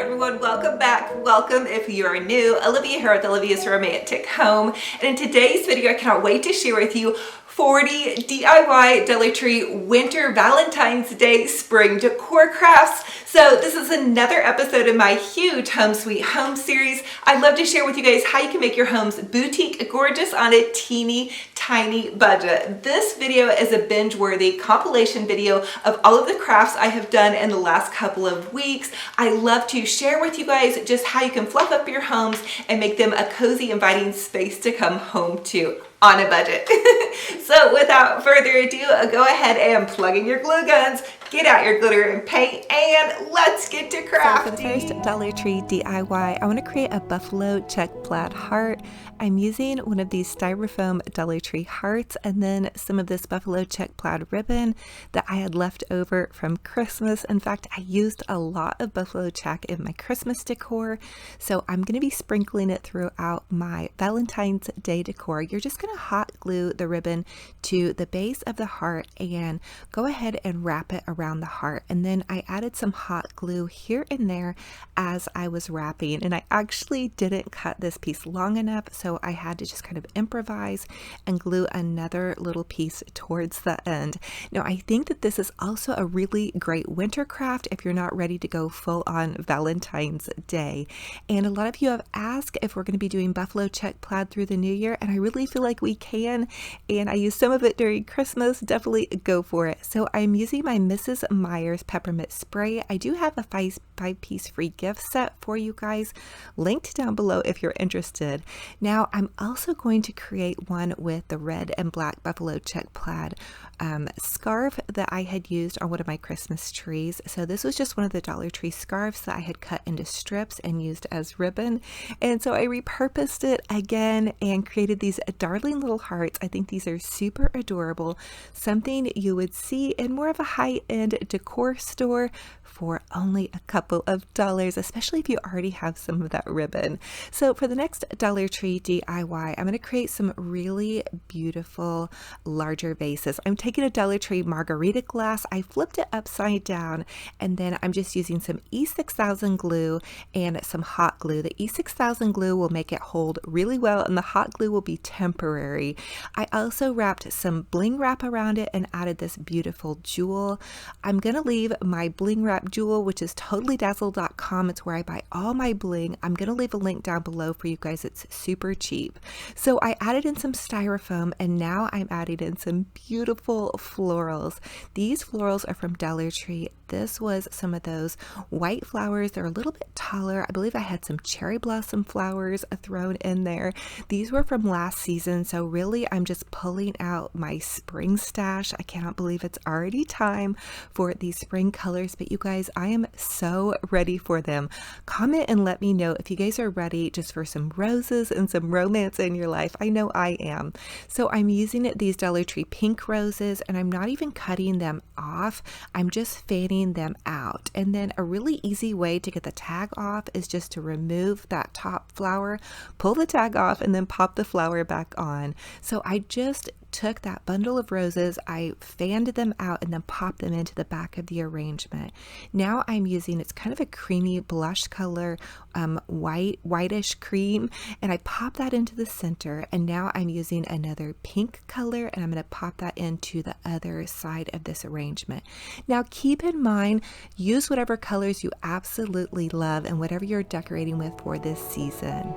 everyone, welcome back. Welcome if you are new. Olivia here with Olivia's Romantic Home, and in today's video I cannot wait to share with you 40 DIY Dollar Tree Winter Valentine's Day Spring Decor Crafts. So this is another episode in my huge Home Sweet Home series. I'd love to share with you guys how you can make your homes boutique gorgeous on a teeny tiny budget. This video is a binge-worthy compilation video of all of the crafts I have done in the last couple of weeks. I love to share with you guys just how you can fluff up your homes and make them a cozy, inviting space to come home to on a budget. So without further ado, go ahead and plug in your glue guns, get out your glitter and paint, and let's get to crafting. So for the first Dollar Tree DIY, I want to create a buffalo check plaid heart. I'm using one of these styrofoam Dollar Tree hearts and then some of this buffalo check plaid ribbon that I had left over from Christmas. In fact, I used a lot of buffalo check in my Christmas decor, so I'm going to be sprinkling it throughout my Valentine's Day decor. You're just going to hot glue the ribbon to the base of the heart and go ahead and wrap it around the heart. And then I added some hot glue here and there as I was wrapping, and I actually didn't cut this piece long enough, so I had to just kind of improvise and glue another little piece towards the end. Now I think that this is also a really great winter craft if you're not ready to go full on Valentine's Day. And a lot of you have asked if we're going to be doing buffalo check plaid through the new year, and I really feel like we can, and I used some of it during Christmas. Definitely go for it. So I'm using my Mrs. Meyer's peppermint spray. I do have a five-piece free gift set for you guys, linked down below if you're interested. Now I'm also going to create one with the red and black buffalo check plaid scarf that I had used on one of my Christmas trees. So this was just one of the Dollar Tree scarves that I had cut into strips and used as ribbon, and so I repurposed it again and created these darling little hearts. I think these are super adorable, something you would see in more of a high-end decor store for only a couple of dollars, especially if you already have some of that ribbon. So for the next Dollar Tree DIY, I'm going to create some really beautiful larger vases. I'm taking a Dollar Tree margarita glass, I flipped it upside down, and then I'm just using some E6000 glue and some hot glue. The E6000 glue will make it hold really well, and the hot glue will be temporary. I also wrapped some bling wrap around it and added this beautiful jewel. I'm going to leave my bling wrap jewel, which is totallydazzle.com. It's where I buy all my bling. I'm going to leave a link down below for you guys. It's super cheap. So I added in some styrofoam, and now I'm adding in some beautiful florals. These florals are from Dollar Tree. This was some of those white flowers. They're a little bit taller. I believe I had some cherry blossom flowers thrown in there. These were from last season, so really I'm just pulling out my spring stash. I cannot believe it's already time for these spring colors, but you guys, I am so ready for them. Comment and let me know if you guys are ready just for some roses and some romance in your life. I know I am. So I'm using these Dollar Tree pink roses, and I'm not even cutting them off. I'm just fanning them out. And then a really easy way to get the tag off is just to remove that top flower, pull the tag off, and then pop the flower back on. So I just took that bundle of roses, I fanned them out, and then popped them into the back of the arrangement. Now I'm using, it's kind of a creamy blush color, whitish cream, and I pop that into the center, and now I'm using another pink color, and I'm going to pop that into the other side of this arrangement. Now keep in mind, use whatever colors you absolutely love and whatever you're decorating with for this season.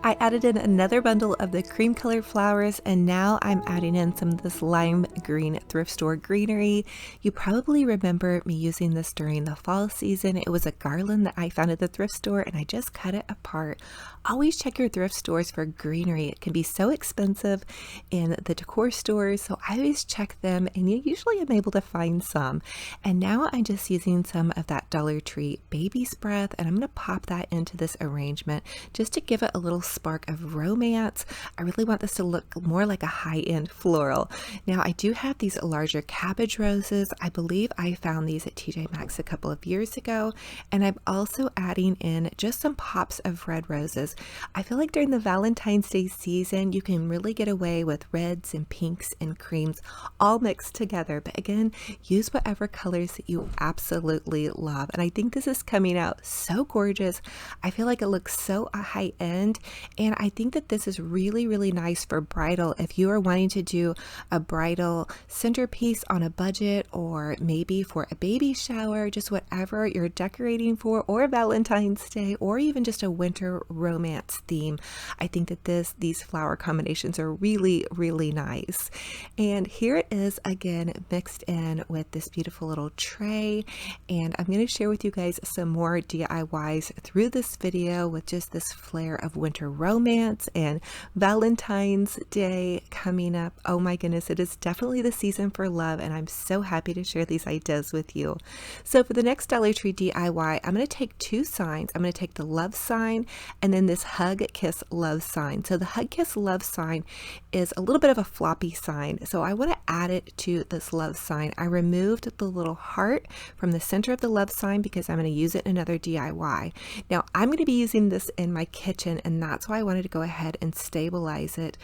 I added in another bundle of the cream colored flowers, and now I'm adding in some of this lime green thrift store greenery. You probably remember me using this during the fall season. It was a garland that I found at the thrift store, and I just cut it apart. Always check your thrift stores for greenery. It can be so expensive in the decor stores, so I always check them, and you usually am able to find some. And now I'm just using some of that Dollar Tree baby's breath, and I'm going to pop that into this arrangement just to give it a little spark of romance. I really want this to look more like a high-end floral. Now I do have these larger cabbage roses. I believe I found these at TJ Maxx a couple of years ago, and I'm also adding in just some pops of red roses. I feel like during the Valentine's Day season, you can really get away with reds and pinks and creams all mixed together. But again, use whatever colors that you absolutely love. And I think this is coming out so gorgeous. I feel like it looks so high end. And I think that this is really, really nice for bridal. If you are wanting to do a bridal centerpiece on a budget, or maybe for a baby shower, just whatever you're decorating for, or Valentine's Day, or even just a winter romance theme. I think that these flower combinations are really, really nice. And here it is again, mixed in with this beautiful little tray. And I'm going to share with you guys some more DIYs through this video with just this flair of winter romance and Valentine's Day coming up. Oh my goodness, it is definitely the season for love, and I'm so happy to share these ideas with you. So for the next Dollar Tree DIY, I'm going to take two signs. I'm going to take the love sign and then this hug kiss love sign. So the hug kiss love sign is a little bit of a floppy sign, so I want to add it to this love sign. I removed the little heart from the center of the love sign because I'm going to use it in another DIY. Now I'm going to be using this in my kitchen, and that's why I wanted to go ahead and stabilize it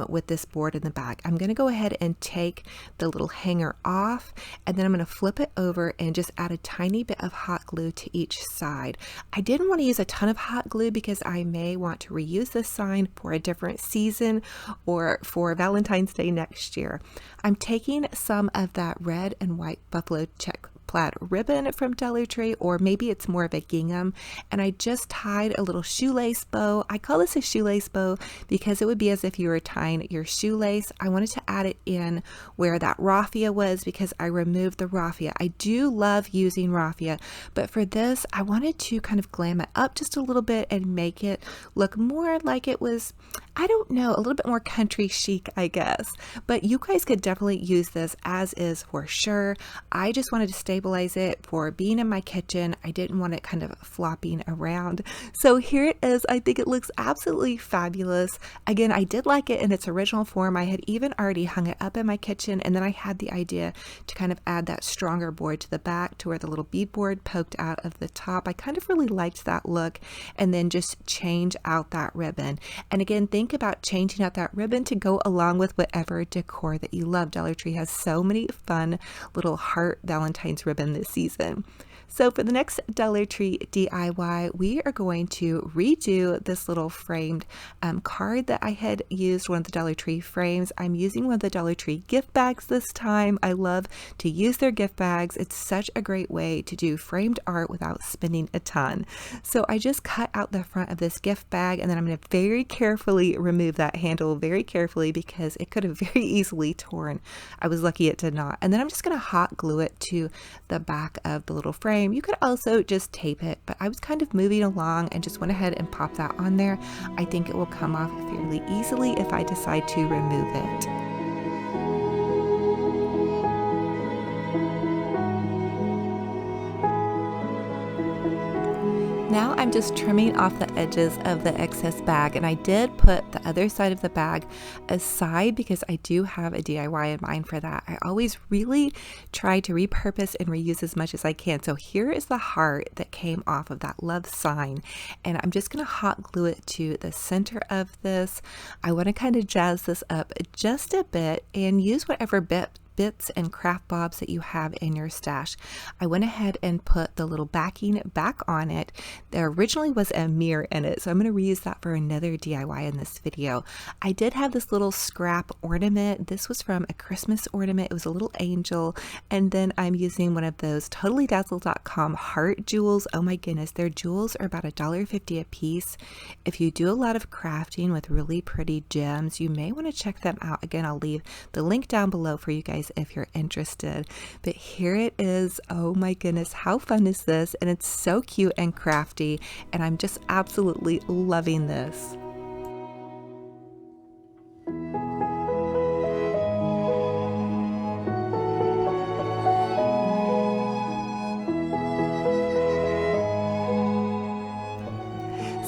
with this board in the back. I'm going to go ahead and take the little hanger off, and then I'm going to flip it over and just add a tiny bit of hot glue to each side. I didn't want to use a ton of hot glue because I may want to reuse this sign for a different season or for Valentine's Day next year. I'm taking some of that red and white buffalo check plaid ribbon from Dollar Tree, or maybe it's more of a gingham, and I just tied a little shoelace bow. I call this a shoelace bow because it would be as if you were tying your shoelace. I wanted to add it in where that raffia was because I removed the raffia. I do love using raffia, but for this I wanted to kind of glam it up just a little bit and make it look more like it was, I don't know, a little bit more country chic, I guess. But you guys could definitely use this as is for sure. I just wanted to stabilize it for being in my kitchen. I didn't want it kind of flopping around. So here it is. I think it looks absolutely fabulous. Again, I did like it in its original form. I had even already hung it up in my kitchen, and then I had the idea to kind of add that stronger board to the back to where the little beadboard poked out of the top. I kind of really liked that look, and then just change out that ribbon. And again, think about changing out that ribbon to go along with whatever decor that you love. Dollar Tree has so many fun little heart Valentine's ribbon this season. So for the next Dollar Tree DIY, we are going to redo this little framed card that I had used, one of the Dollar Tree frames. I'm using one of the Dollar Tree gift bags this time. I love to use their gift bags. It's such a great way to do framed art without spending a ton. So I just cut out the front of this gift bag, and then I'm going to very carefully remove that handle very carefully because it could have very easily torn. I was lucky it did not. And then I'm just going to hot glue it to the back of the little frame. You could also just tape it, but I was kind of moving along and just went ahead and popped that on there. I think it will come off fairly easily if I decide to remove it. Now I'm just trimming off the edges of the excess bag, and I did put the other side of the bag aside because I do have a DIY in mind for that. I always really try to repurpose and reuse as much as I can. So here is the heart that came off of that love sign, and I'm just going to hot glue it to the center of this. I want to kind of jazz this up just a bit and use whatever bits and craft bobs that you have in your stash. I went ahead and put the little backing back on it. There originally was a mirror in it, so I'm going to reuse that for another DIY in this video. I did have this little scrap ornament. This was from a Christmas ornament. It was a little angel, and then I'm using one of those totallydazzle.com heart jewels. Oh my goodness, their jewels are about $1.50 a piece. If you do a lot of crafting with really pretty gems, you may want to check them out. Again, I'll leave the link down below for you guys if you're interested. But here it is. Oh my goodness, how fun is this? And it's so cute and crafty, and I'm just absolutely loving this.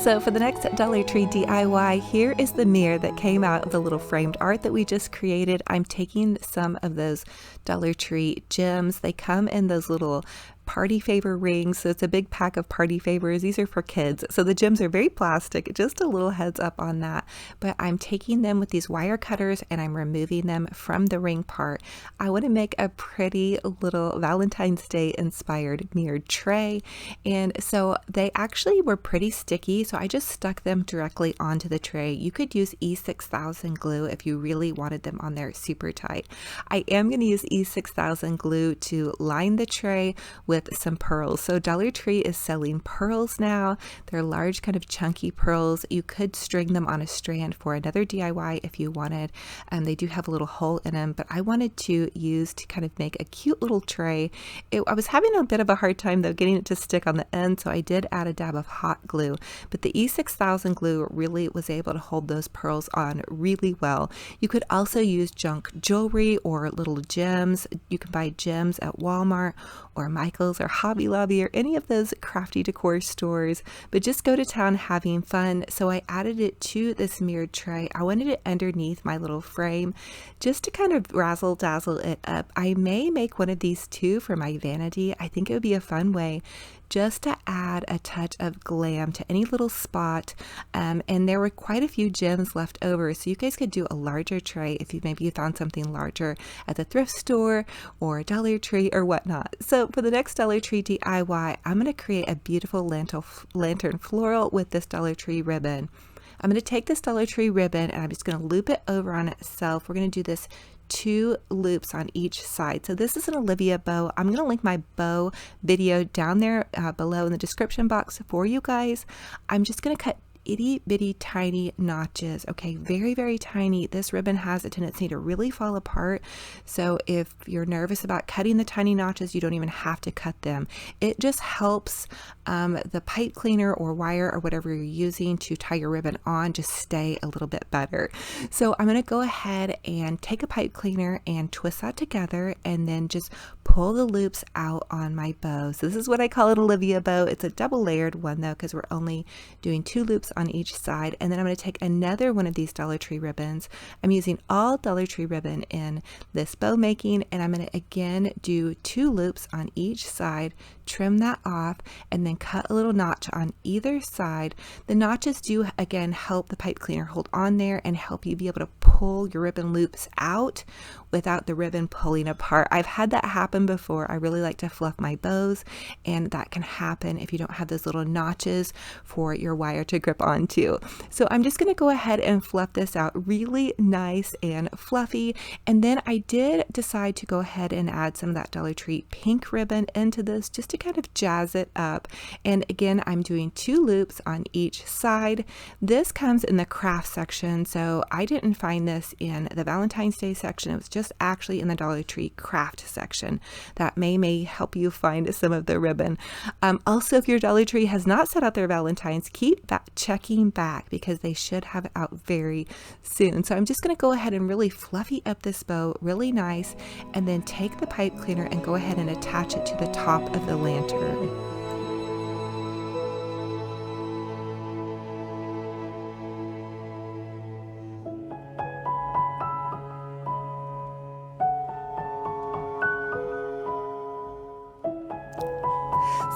So for the next Dollar Tree DIY, here is the mirror that came out of the little framed art that we just created. I'm taking some of those Dollar Tree gems. They come in those little party favor rings, so it's a big pack of party favors. These are for kids, so the gems are very plastic, just a little heads up on that. But I'm taking them with these wire cutters and I'm removing them from the ring part. I want to make a pretty little Valentine's Day inspired mirrored tray, and so they actually were pretty sticky, so I just stuck them directly onto the tray. You could use E6000 glue if you really wanted them on there super tight. I am going to use E6000 glue to line the tray with some pearls. So Dollar Tree is selling pearls now. They're large, kind of chunky pearls. You could string them on a strand for another DIY if you wanted. They do have a little hole in them, but I wanted to use to kind of make a cute little tray. I was having a bit of a hard time though getting it to stick on the end, so I did add a dab of hot glue, but the E6000 glue really was able to hold those pearls on really well. You could also use junk jewelry or little gems. You can buy gems at Walmart or Michael's or Hobby Lobby or any of those crafty decor stores, but just go to town having fun. So I added it to this mirrored tray. I wanted it underneath my little frame just to kind of razzle dazzle it up. I may make one of these too for my vanity. I think it would be a fun way just to add a touch of glam to any little spot. And there were quite a few gems left over, so you guys could do a larger tray if you found something larger at the thrift store or Dollar Tree or whatnot. So for the next Dollar Tree DIY, I'm going to create a beautiful lantern floral with this Dollar Tree ribbon. I'm going to take this Dollar Tree ribbon and I'm just going to loop it over on itself. We're going to do this 2 loops on each side. So this is an Olivia bow. I'm going to link my bow video down there below in the description box for you guys. I'm just going to cut itty bitty tiny notches. Okay, very, very tiny. This ribbon has a tendency to really fall apart. So if you're nervous about cutting the tiny notches, you don't even have to cut them. It just helps the pipe cleaner or wire or whatever you're using to tie your ribbon on just stay a little bit better. So I'm going to go ahead and take a pipe cleaner and twist that together and then just pull the loops out on my bow. So this is what I call an Olivia bow. It's a double layered one though, because we're only doing 2 loops on each side. And then I'm going to take another one of these Dollar Tree ribbons. I'm using all Dollar Tree ribbon in this bow making, and I'm going to again do 2 loops on each side, trim that off, and then cut a little notch on either side. The notches do again help the pipe cleaner hold on there and help you be able to pull your ribbon loops out without the ribbon pulling apart. I've had that happen before. I really like to fluff my bows, and that can happen if you don't have those little notches for your wire to grip onto. So I'm just going to go ahead and fluff this out really nice and fluffy. And then I did decide to go ahead and add some of that Dollar Tree pink ribbon into this just to kind of jazz it up. And again, I'm doing 2 loops on each side. This comes in the craft section, so I didn't find this in the Valentine's Day section. It was just actually in the Dollar Tree craft section. That may help you find some of the ribbon. Also, if your Dollar Tree has not set out their Valentines, keep checking back because they should have it out very soon. So I'm just going to go ahead and really fluffy up this bow really nice, and then take the pipe cleaner and go ahead and attach it to the top of the lantern.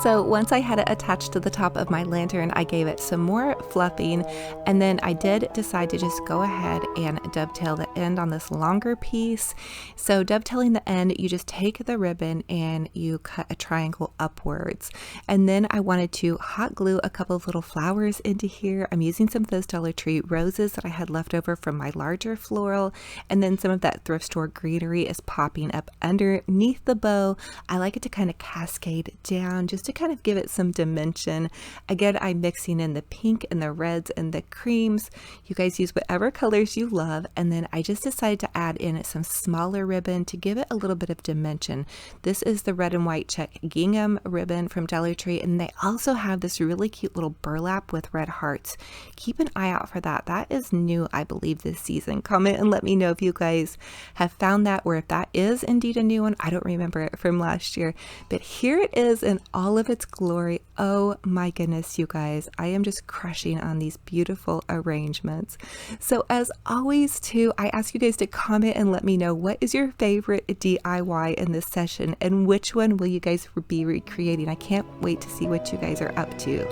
So once I had it attached to the top of my lantern, I gave it some more fluffing, and then I did decide to just go ahead and dovetail the end on this longer piece. So dovetailing the end, you just take the ribbon and you cut a triangle upwards. And then I wanted to hot glue a couple of little flowers into here. I'm using some of those Dollar Tree roses that I had left over from my larger floral, and then some of that thrift store greenery is popping up underneath the bow. I like it to kind of cascade down just to kind of give it some dimension. Again, I'm mixing in the pink and the reds and the creams. You guys use whatever colors you love. And then I just decided to add in some smaller ribbon to give it a little bit of dimension. This is the red and white check gingham ribbon from Dollar Tree, and they also have this really cute little burlap with red hearts. Keep an eye out for that. That is new, I believe, this season. Comment and let me know if you guys have found that, or if that is indeed a new one. I don't remember it from last year, but here it is in all of its glory. Oh my goodness, you guys, I am just crushing on these beautiful arrangements. So as always too, I ask you guys to comment and let me know what is your favorite DIY in this session and which one will you guys be recreating. I can't wait to see what you guys are up to.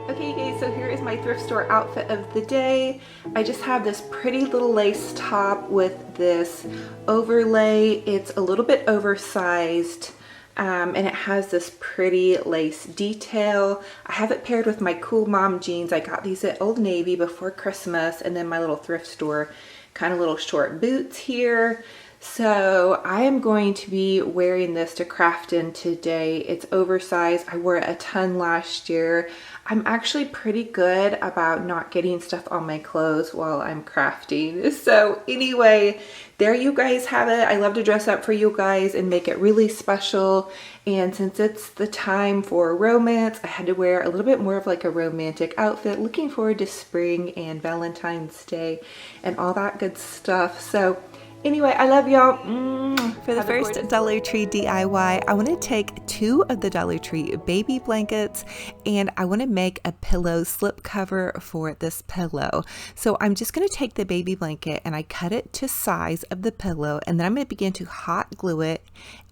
Okay guys, so here is my thrift store outfit of the day. I just have this pretty little lace top with this overlay. It's a little bit oversized and it has this pretty lace detail. I have it paired with my cool mom jeans. I got these at Old Navy before Christmas, and then my little thrift store kind of little short boots here. So I am going to be wearing this to Crafted today. It's oversized. I wore it a ton last year. I'm actually pretty good about not getting stuff on my clothes while I'm crafting. So anyway, there you guys have it. I love to dress up for you guys and make it really special. And since it's the time for romance, I had to wear a little bit more of like a romantic outfit. Looking forward to spring and Valentine's Day and all that good stuff. So anyway, I love y'all. For the first Dollar Tree DIY, I want to take 2 of the Dollar Tree baby blankets and I want to make a pillow slip cover for this pillow. So I'm just going to take the baby blanket and I cut it to size of the pillow, and then I'm going to begin to hot glue it.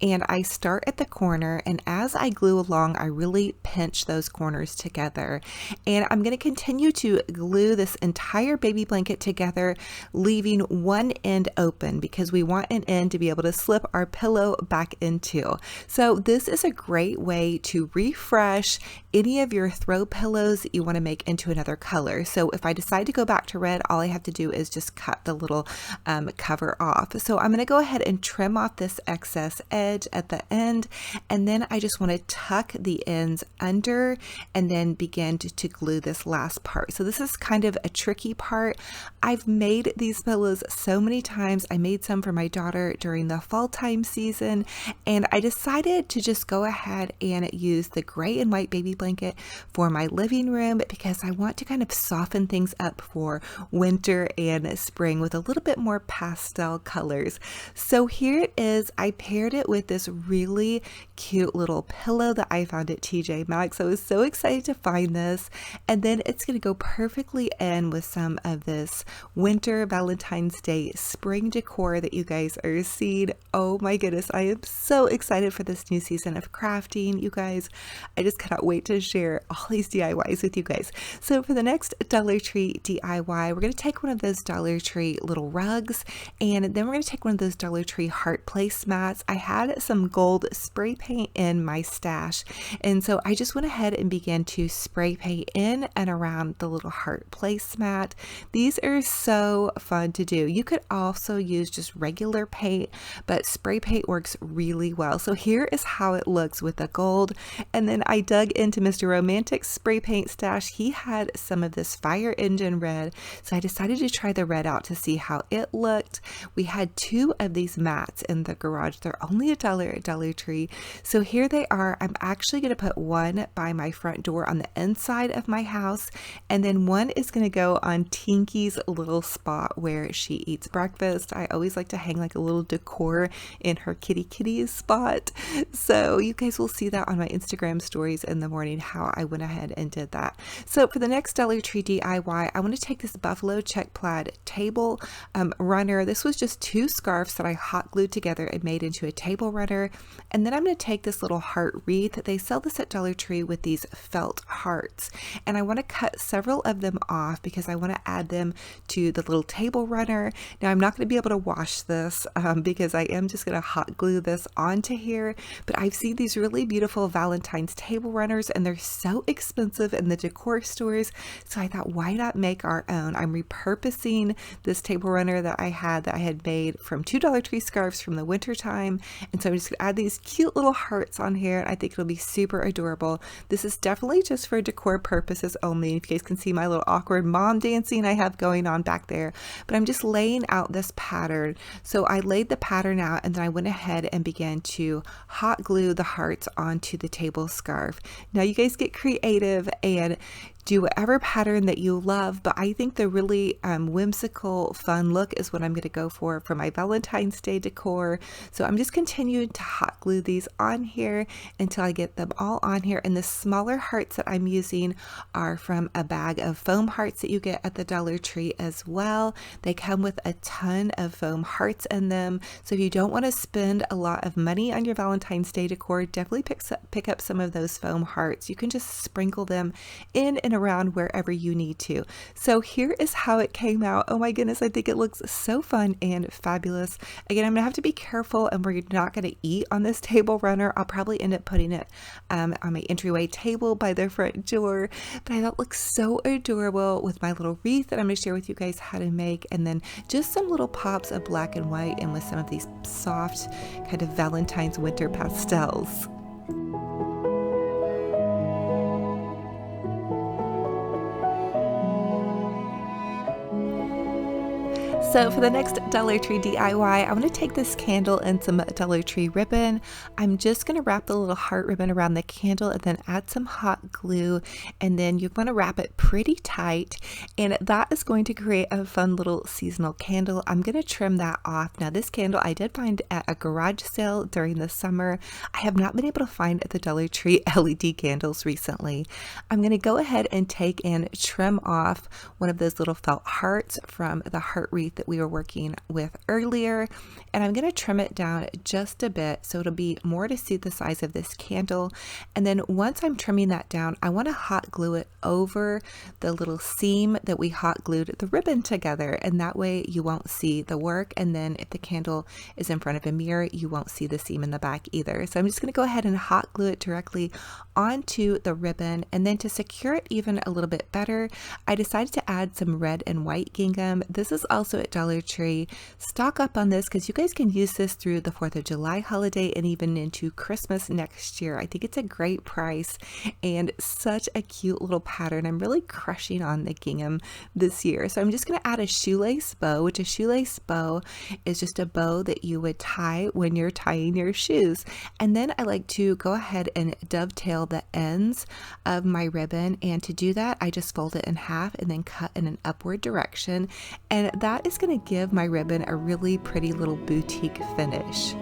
And I start at the corner, and as I glue along, I really pinch those corners together. And I'm going to continue to glue this entire baby blanket together, leaving one end open because we want an end to be able to slip our pillow back into. So this is a great way to refresh any of your throw pillows that you want to make into another color. So if I decide to go back to red, all I have to do is just cut the little cover off. So I'm going to go ahead and trim off this excess edge at the end, and then I just want to tuck the ends under and then begin to glue this last part. So this is kind of a tricky part. I've made these pillows so many times. I made some for my daughter during the fall time season, and I decided to just go ahead and use the gray and white baby blanket for my living room because I want to kind of soften things up for winter and spring with a little bit more pastel colors. So here it is. I paired it with this really cute little pillow that I found at TJ Maxx. I was so excited to find this, and then it's going to go perfectly in with some of this winter Valentine's Day spring decor that you guys are seeing. Oh my goodness, I am so excited for this new season of crafting, you guys. I just cannot wait to share all these DIYs with you guys. So for the next Dollar Tree DIY, we're going to take one of those Dollar Tree little rugs, and then we're going to take one of those Dollar Tree heart placemats. I had some gold spray paint in my stash, and so I just went ahead and began to spray paint in and around the little heart placemat. These are so fun to do. You could also use just regular paint, but spray paint works really well. So here is how it looks with the gold, and then I dug into Mr. Romantic's spray paint stash. He had some of this fire engine red, so I decided to try the red out to see how it looked. We had 2 of these mats in the garage. They're only $1 at Dollar Tree. So here they are. I'm actually going to put one by my front door on the inside of my house, and then one is going to go on Tinky's little spot where she eats breakfast. I always like to hang like a little decor in her kitty spot. So you guys will see that on my Instagram stories in the morning how I went ahead and did that. So for the next Dollar Tree DIY, I want to take this buffalo check plaid table runner. This was just 2 scarves that I hot glued together and made into a table runner. And then I'm going to take this little heart wreath. They sell this at Dollar Tree with these felt hearts, and I want to cut several of them off because I want to add them to the little table runner. Now I'm not going to be able to wash this because I am just going to hot glue this onto here, but I've seen these really beautiful Valentine's table runners and they're so expensive in the decor stores, so I thought, why not make our own? I'm repurposing this table runner that I had made from 2 Dollar Tree scarves from the winter time, and so I'm just going to add these cute little hearts on here, and I think it'll be super adorable. This is definitely just for decor purposes only. If you guys can see my little awkward mom dancing I have going on back there, but I'm just laying out this pattern. So I laid the pattern out out, and then I went ahead and began to hot glue the hearts onto the table scarf. Now you guys get creative and do whatever pattern that you love, but I think the really whimsical, fun look is what I'm going to go for my Valentine's Day decor. So I'm just continuing to hot glue these on here until I get them all on here. And the smaller hearts that I'm using are from a bag of foam hearts that you get at the Dollar Tree as well. They come with a ton of foam hearts in them. So if you don't want to spend a lot of money on your Valentine's Day decor, definitely pick up some of those foam hearts. You can just sprinkle them in and around wherever you need to. So here is how it came out. Oh my goodness, I think it looks so fun and fabulous. Again, I'm gonna have to be careful, and we're not gonna eat on this table runner. I'll probably end up putting it on my entryway table by the front door, but I thought it looked so adorable with my little wreath that I'm gonna share with you guys how to make, and then just some little pops of black and white and with some of these soft kind of Valentine's winter pastels. So for the next Dollar Tree DIY, I'm going to take this candle and some Dollar Tree ribbon. I'm just going to wrap the little heart ribbon around the candle and then add some hot glue, and then you're going to wrap it pretty tight, and that is going to create a fun little seasonal candle. I'm going to trim that off. Now this candle I did find at a garage sale during the summer. I have not been able to find at the Dollar Tree LED candles recently. I'm going to go ahead and take and trim off one of those little felt hearts from the heart wreath that we were working with earlier, and I'm going to trim it down just a bit so it'll be more to suit the size of this candle. And then once I'm trimming that down, I want to hot glue it over the little seam that we hot glued the ribbon together, and that way you won't see the work, and then if the candle is in front of a mirror, you won't see the seam in the back either. So I'm just going to go ahead and hot glue it directly onto the ribbon, and then to secure it even a little bit better, I decided to add some red and white gingham. This is also at Dollar Tree. Stock up on this because you guys can use this through the 4th of July holiday and even into Christmas next year. I think it's a great price and such a cute little pattern. I'm really crushing on the gingham this year. So I'm just going to add a shoelace bow, which a shoelace bow is just a bow that you would tie when you're tying your shoes. And then I like to go ahead and dovetail the ends of my ribbon, and to do that I just fold it in half and then cut in an upward direction, and that is going to give my ribbon a really pretty little boutique finish.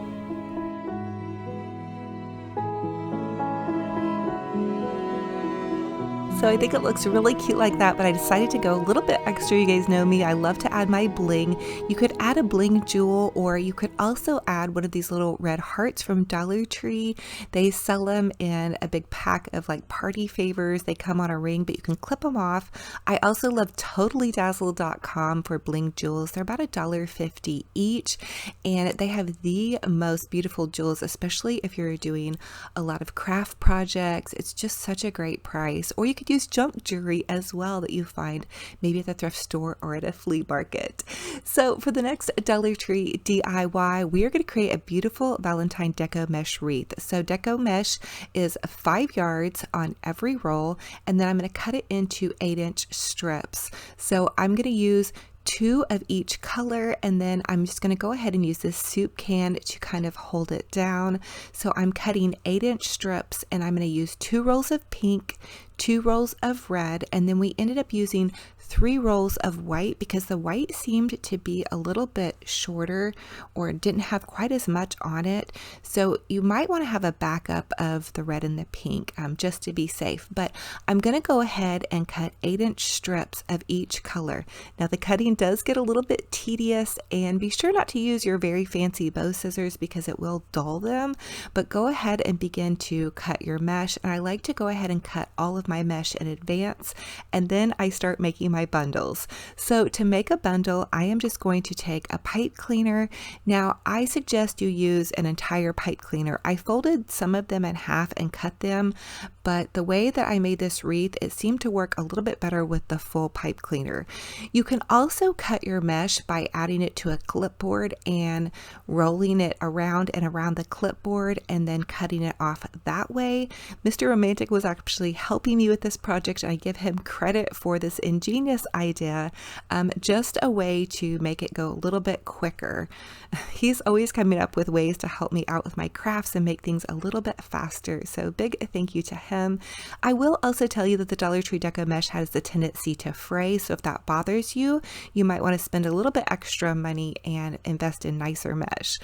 So I think it looks really cute like that, but I decided to go a little bit extra. You guys know me, I love to add my bling. You could add a bling jewel, or you could also add one of these little red hearts from Dollar Tree. They sell them in a big pack of like party favors. They come on a ring, but you can clip them off. I also love totallydazzle.com for bling jewels. They're about $1.50 each, and they have the most beautiful jewels, especially if you're doing a lot of craft projects. It's just such a great price. Or you could use junk jewelry as well that you find maybe at the thrift store or at a flea market. So for the next Dollar Tree DIY, we are going to create a beautiful Valentine Deco mesh wreath. So Deco mesh is 5 yards on every roll, and then I'm going to cut it into 8-inch strips. So I'm going to use 2 of each color, and then I'm just going to go ahead and use this soup can to kind of hold it down. So I'm cutting 8-inch strips, and I'm going to use 2 rolls of pink, 2 rolls of red, and then we ended up using 3 rolls of white because the white seemed to be a little bit shorter or didn't have quite as much on it. So you might want to have a backup of the red and the pink just to be safe. But I'm going to go ahead and cut 8-inch strips of each color. Now the cutting does get a little bit tedious, and be sure not to use your very fancy bow scissors because it will dull them, but go ahead and begin to cut your mesh. And I like to go ahead and cut all of my mesh in advance, and then I start making my bundles. So to make a bundle, I am just going to take a pipe cleaner. Now I suggest you use an entire pipe cleaner. I folded some of them in half and cut them, but the way that I made this wreath, it seemed to work a little bit better with the full pipe cleaner. You can also cut your mesh by adding it to a clipboard and rolling it around and around the clipboard and then cutting it off that way. Mr. Romantic was actually helping me with this project, and I give him credit for this ingenious idea, just a way to make it go a little bit quicker. He's always coming up with ways to help me out with my crafts and make things a little bit faster, so big thank you to him. I will also tell you that the Dollar Tree Deco mesh has the tendency to fray, so if that bothers you, you might want to spend a little bit extra money and invest in nicer mesh.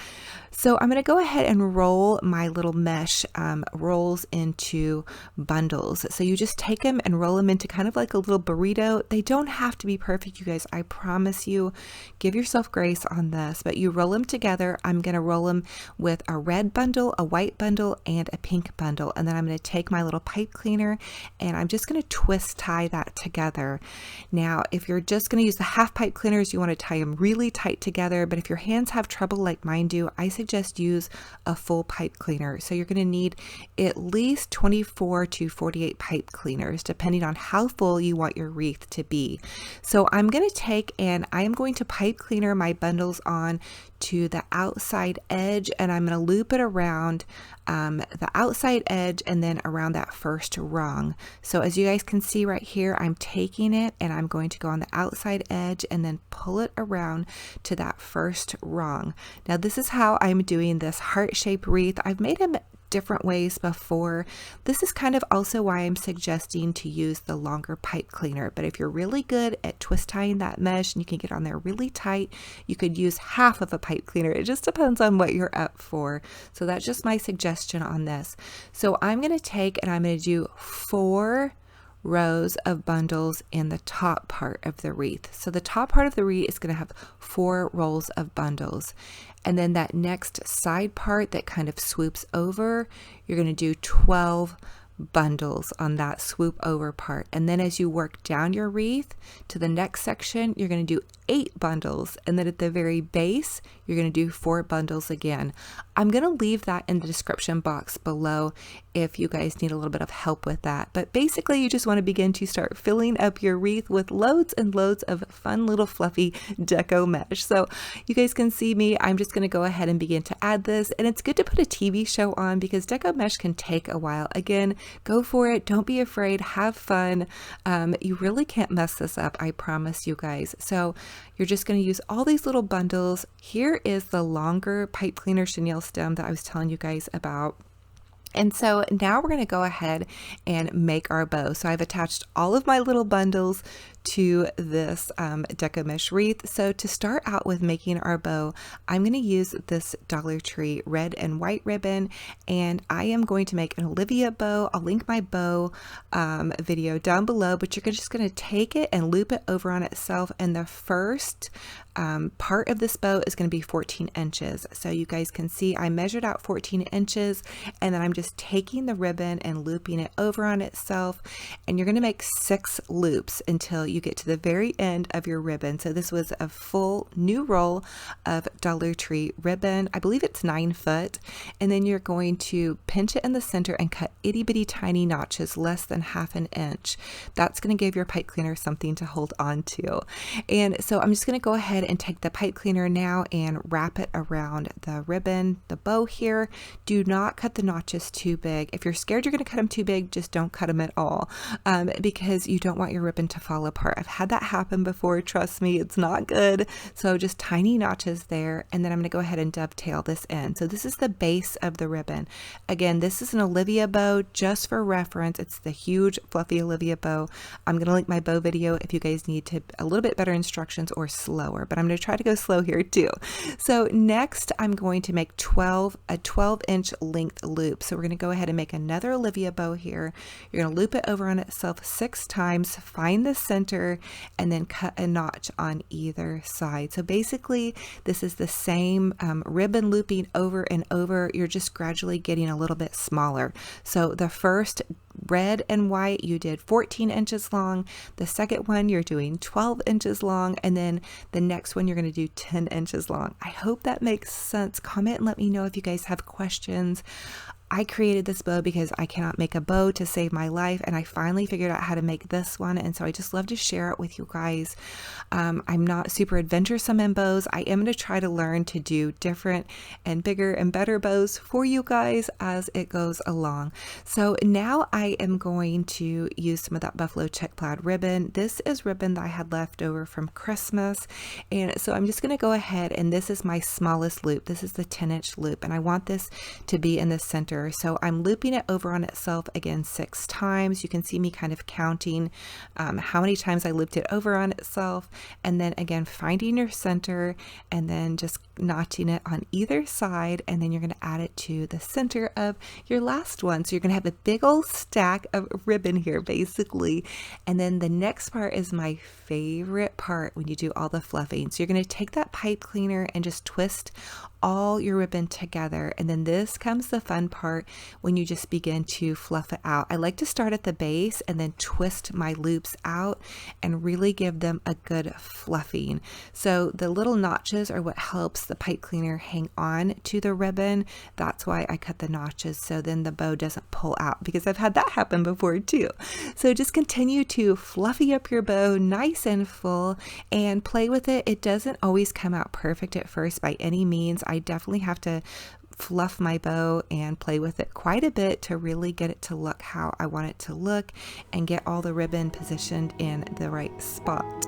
So I'm going to go ahead and roll my little mesh rolls into bundles. So you just take them and roll them into kind of like a little burrito. They don't have to be perfect, you guys. I promise you. Give yourself grace on this, but you roll them together. I'm going to roll them with a red bundle, a white bundle, and a pink bundle. And then I'm going to take my little pipe cleaner and I'm just going to twist tie that together. Now, if you're just going to use the half pipe cleaners, you want to tie them really tight together. But if your hands have trouble like mine do, I suggest use a full pipe cleaner. So you're going to need at least 24 to 48 pipe cleaners, depending on how full you want your wreath to be. So I'm going to take and I am going to pipe cleaner my bundles on to the outside edge, and I'm going to loop it around the outside edge and then around that first rung. So as you guys can see right here, I'm taking it and I'm going to go on the outside edge and then pull it around to that first rung. Now this is how I'm doing this heart-shaped wreath. I've made them different ways before. This is kind of also why I'm suggesting to use the longer pipe cleaner. But if you're really good at twist tying that mesh and you can get on there really tight, you could use half of a pipe cleaner. It just depends on what you're up for. So that's just my suggestion on this. So I'm going to take and I'm going to do 4 rows of bundles in the top part of the wreath. So the top part of the wreath is going to have 4 rolls of bundles. And then that next side part that kind of swoops over, you're going to do 12 bundles on that swoop over part. And then as you work down your wreath to the next section, you're going to do 8 bundles. And then at the very base, you're going to do 4 bundles again. I'm going to leave that in the description box below if you guys need a little bit of help with that. But basically, you just want to begin to start filling up your wreath with loads and loads of fun little fluffy deco mesh. So you guys can see me. I'm just going to go ahead and begin to add this. And it's good to put a TV show on because deco mesh can take a while. Again, go for it. Don't be afraid. Have fun. You really can't mess this up. I promise you guys. So you're just going to use all these little bundles. Here is the longer pipe cleaner chenille stem that I was telling you guys about. And so now we're going to go ahead and make our bow. So I've attached all of my little bundles to this deco mesh wreath. So to start out with making our bow, I'm going to use this Dollar Tree red and white ribbon, and I am going to make an Olivia bow. I'll link my bow video down below, but you're just going to take it and loop it over on itself, and the first part of this bow is going to be 14 inches. So you guys can see I measured out 14 inches, and then I'm just taking the ribbon and looping it over on itself, and you're going to make 6 loops until you get to the very end of your ribbon. So this was a full new roll of Dollar Tree ribbon. I believe it's 9 foot, and then you're going to pinch it in the center and cut itty bitty tiny notches less than ½ an inch. That's going to give your pipe cleaner something to hold on to. And so I'm just going to go ahead and take the pipe cleaner now and wrap it around the ribbon, the bow here. Do not cut the notches too big. If you're scared you're going to cut them too big, just don't cut them at all, because you don't want your ribbon to fall apart. I've had that happen before. Trust me, it's not good. So just tiny notches there, and then I'm going to go ahead and dovetail this in. So this is the base of the ribbon. Again, this is an Olivia bow, just for reference. It's the huge fluffy Olivia bow. I'm going to link my bow video if you guys need a little bit better instructions or slower, but I'm going to try to go slow here too. So next I'm going to make a 12-inch length loop. So we're going to go ahead and make another Olivia bow here. You're going to loop it over on itself 6 times, find the center, and then cut a notch on either side. So basically this is the same ribbon looping over and over. You're just gradually getting a little bit smaller. So the first red and white, you did 14 inches long. The second one, you're doing 12 inches long. And then the next one, you're going to do 10 inches long. I hope that makes sense. Comment and let me know if you guys have questions. I created this bow because I cannot make a bow to save my life, and I finally figured out how to make this one, and so I just love to share it with you guys. I'm not super adventuresome in bows. I am going to try to learn to do different and bigger and better bows for you guys as it goes along. So now I am going to use some of that buffalo check plaid ribbon. This is ribbon that I had left over from Christmas, and so I'm just going to go ahead, and this is my smallest loop. This is the 10-inch loop, and I want this to be in the center. So I'm looping it over on itself again 6 times. You can see me kind of counting how many times I looped it over on itself, and then again finding your center and then just notching it on either side, and then you're going to add it to the center of your last one. So you're going to have a big old stack of ribbon here basically. And then the next part is my favorite part when you do all the fluffing. So you're going to take that pipe cleaner and just twist all your ribbon together, and then this comes the fun part when you just begin to fluff it out. I like to start at the base and then twist my loops out and really give them a good fluffing. So the little notches are what helps the pipe cleaner hang on to the ribbon. That's why I cut the notches, so then the bow doesn't pull out, because I've had that happen before too. So just continue to fluffy up your bow nice and full and play with it. It doesn't always come out perfect at first by any means. I definitely have to fluff my bow and play with it quite a bit to really get it to look how I want it to look and get all the ribbon positioned in the right spot.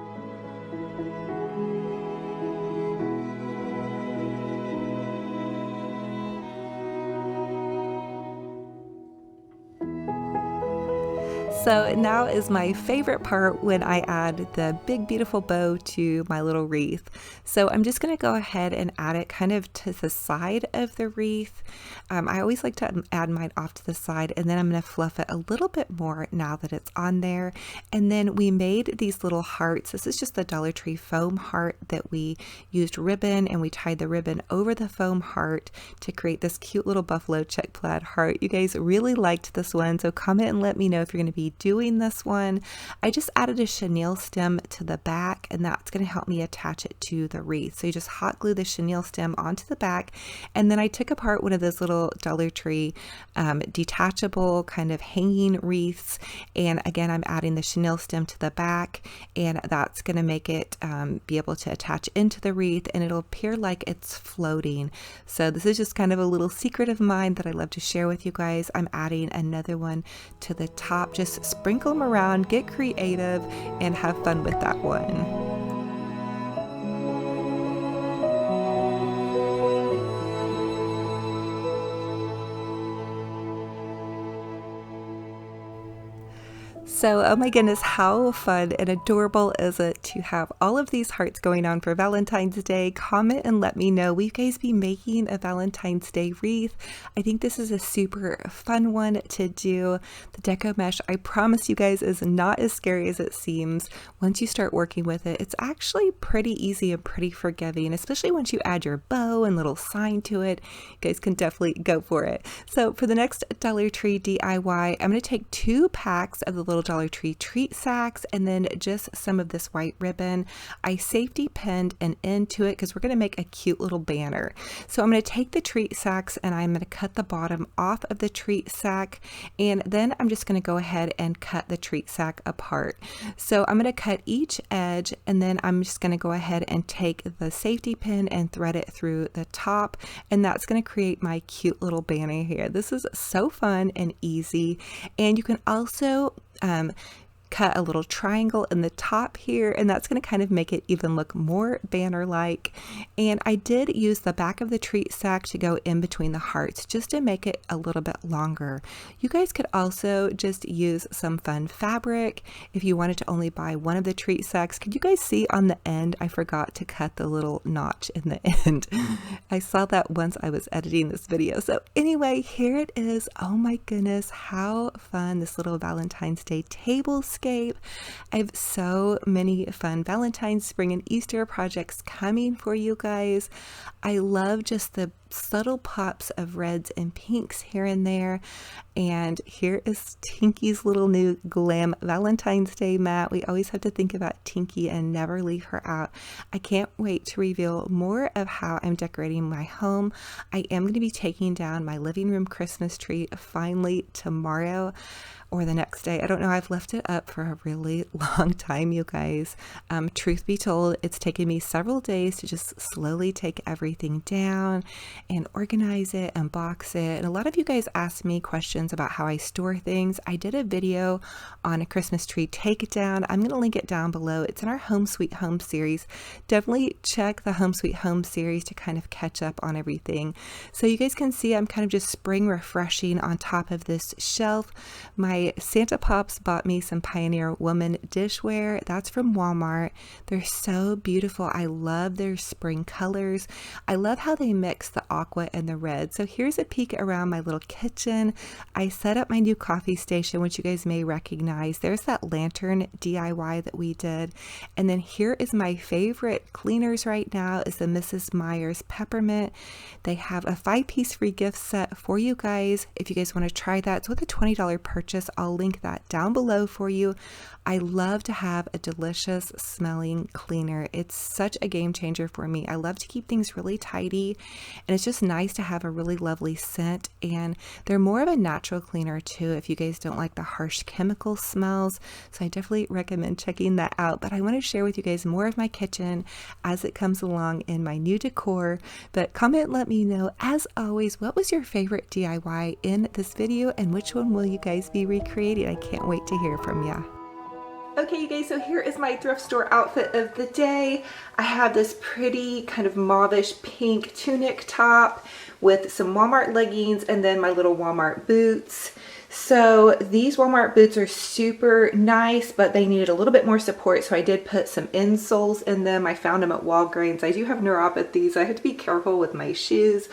So now is my favorite part when I add the big beautiful bow to my little wreath. So I'm just going to go ahead and add it kind of to the side of the wreath. I always like to add mine off to the side, and then I'm going to fluff it a little bit more now that it's on there. And then we made these little hearts. This is just the Dollar Tree foam heart that we used ribbon, and we tied the ribbon over the foam heart to create this cute little buffalo check plaid heart. You guys really liked this one, so comment and let me know if you're going to be doing this one. I just added a chenille stem to the back, and that's going to help me attach it to the wreath. So you just hot glue the chenille stem onto the back, and then I took apart one of those little Dollar Tree detachable kind of hanging wreaths, and again I'm adding the chenille stem to the back, and that's going to make it be able to attach into the wreath, and it'll appear like it's floating. So this is just kind of a little secret of mine that I love to share with you guys. I'm adding another one to the top. Just sprinkle them around, get creative, and have fun with that one. So, oh my goodness, how fun and adorable is it to have all of these hearts going on for Valentine's Day? Comment and let me know. Will you guys be making a Valentine's Day wreath? I think this is a super fun one to do. The Deco mesh, I promise you guys, is not as scary as it seems. Once you start working with it, it's actually pretty easy and pretty forgiving, especially once you add your bow and little sign to it. You guys can definitely go for it. So for the next Dollar Tree DIY, I'm going to take 2 packs of the little Dollar Tree treat sacks and then just some of this white ribbon. I safety pinned an end to it because we're going to make a cute little banner. So I'm going to take the treat sacks and I'm going to cut the bottom off of the treat sack, and then I'm just going to go ahead and cut the treat sack apart. So I'm going to cut each edge, and then I'm just going to go ahead and take the safety pin and thread it through the top, and that's going to create my cute little banner here. This is so fun and easy, and you can also cut a little triangle in the top here, and that's going to kind of make it even look more banner-like. And I did use the back of the treat sack to go in between the hearts just to make it a little bit longer. You guys could also just use some fun fabric if you wanted to only buy one of the treat sacks. Could you guys see on the end I forgot to cut the little notch in the end? I saw that once I was editing this video. So anyway, here it is. Oh my goodness, how fun, this little Valentine's Day table scape. I have so many fun Valentine's, spring, and Easter projects coming for you guys. I love just the subtle pops of reds and pinks here and there. And here is Tinky's little new Glam Valentine's Day mat. We always have to think about Tinky and never leave her out. I can't wait to reveal more of how I'm decorating my home. I am going to be taking down my living room Christmas tree finally tomorrow or the next day. I don't know. I've left it up for a really long time, you guys. Truth be told, it's taken me several days to just slowly take everything down and organize it and box it. And a lot of you guys asked me questions about how I store things. I did a video on a Christmas tree takedown. I'm going to link it down below. It's in our Home Sweet Home series. Definitely check the Home Sweet Home series to kind of catch up on everything. So you guys can see I'm kind of just spring refreshing on top of this shelf. My Santa Pops bought me some Pioneer Woman dishware. That's from Walmart. They're so beautiful. I love their spring colors. I love how they mix the aqua and the red. So here's a peek around my little kitchen. I set up my new coffee station, which you guys may recognize. There's that lantern DIY that we did. And then here is my favorite cleaners right now is the Mrs. Meyer's Peppermint. They have a 5-piece free gift set for you guys. If you guys want to try that, it's with a $20 purchase. I'll link that down below for you. I love to have a delicious smelling cleaner. It's such a game changer for me. I love to keep things really tidy, and it's just nice to have a really lovely scent. And they're more of a natural cleaner too if you guys don't like the harsh chemical smells. So I definitely recommend checking that out. But I want to share with you guys more of my kitchen as it comes along in my new decor. But comment, let me know, as always, what was your favorite DIY in this video and which one will you guys be recreating? I can't wait to hear from ya. Okay, you guys, so here is my thrift store outfit of the day. I have this pretty kind of mauvish pink tunic top with some Walmart leggings and then my little Walmart boots. So these Walmart boots are super nice, but they needed a little bit more support, so I did put some insoles in them. I found them at Walgreens. I do have neuropathy, so I have to be careful with my shoes.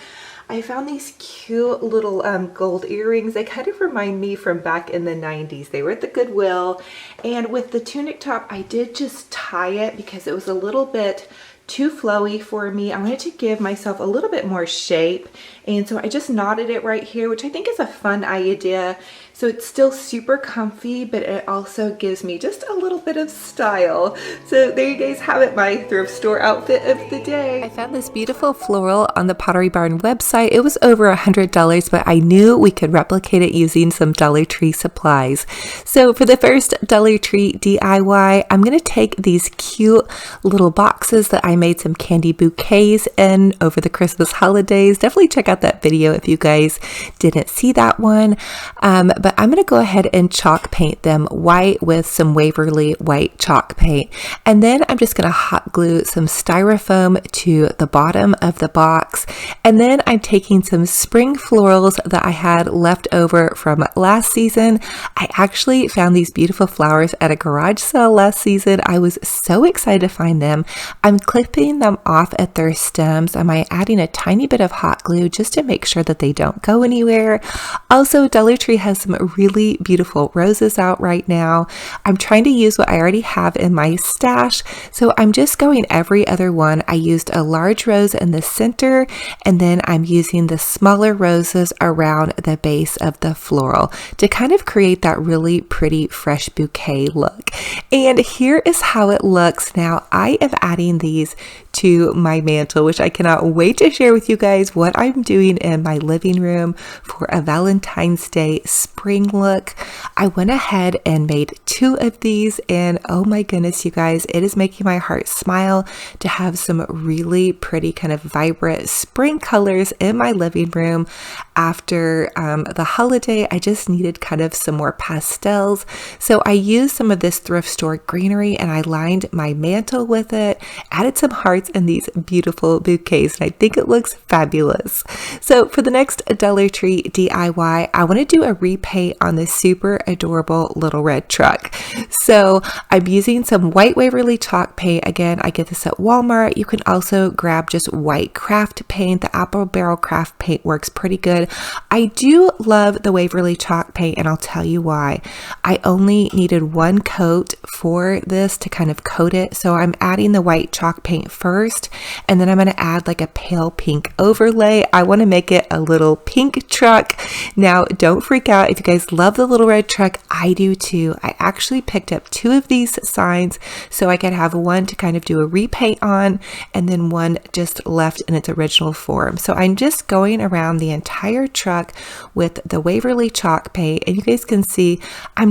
I found these cute little gold earrings. They kind of remind me from back in the 90s. They were at the Goodwill. And with the tunic top, I did just tie it because it was a little bit too flowy for me. I wanted to give myself a little bit more shape. And so I just knotted it right here, which I think is a fun idea. So it's still super comfy, but it also gives me just a little bit of style. So there you guys have it, my thrift store outfit of the day. I found this beautiful floral on the Pottery Barn website. It was over $100, but I knew we could replicate it using some Dollar Tree supplies. So for the first Dollar Tree DIY, I'm gonna take these cute little boxes that I made some candy bouquets in over the Christmas holidays. Definitely check out that video if you guys didn't see that one. But I'm going to go ahead and chalk paint them white with some Waverly white chalk paint. And then I'm just going to hot glue some styrofoam to the bottom of the box. And then I'm taking some spring florals that I had left over from last season. I actually found these beautiful flowers at a garage sale last season. I was so excited to find them. I'm clipping them off at their stems. I'm adding a tiny bit of hot glue just to make sure that they don't go anywhere. Also, Dollar Tree has some really beautiful roses out right now. I'm trying to use what I already have in my stash, so I'm just going every other one. I used a large rose in the center, and then I'm using the smaller roses around the base of the floral to kind of create that really pretty fresh bouquet look. And here is how it looks now. I am adding these to my mantle, which I cannot wait to share with you guys what I'm doing in my living room for a Valentine's Day spring look. I went ahead and made 2 of these, and oh my goodness, you guys, it is making my heart smile to have some really pretty kind of vibrant spring colors in my living room. After the holiday, I just needed kind of some more pastels, so I used some of this thrift store greenery and I lined my mantle with it, added some hearts and these beautiful bouquets, and I think it looks fabulous. So for the next Dollar Tree DIY, I want to do a repaint on this super adorable little red truck. So I'm using some white Waverly chalk paint. Again, I get this at Walmart. You can also grab just white craft paint. The apple barrel craft paint works pretty good. I do love the Waverly chalk paint, and I'll tell you why. I only needed 1 coat for this to kind of coat it. So I'm adding the white chalk paint first, and then I'm going to add like a pale pink overlay. I want to make it a little pink truck. Now, don't freak out if you guys love the little red truck. I do too. I actually picked up 2 of these signs so I could have one to kind of do a repaint on, and then one just left in its original form. So I'm just going around the entire truck with the Waverly chalk paint, and you guys can see I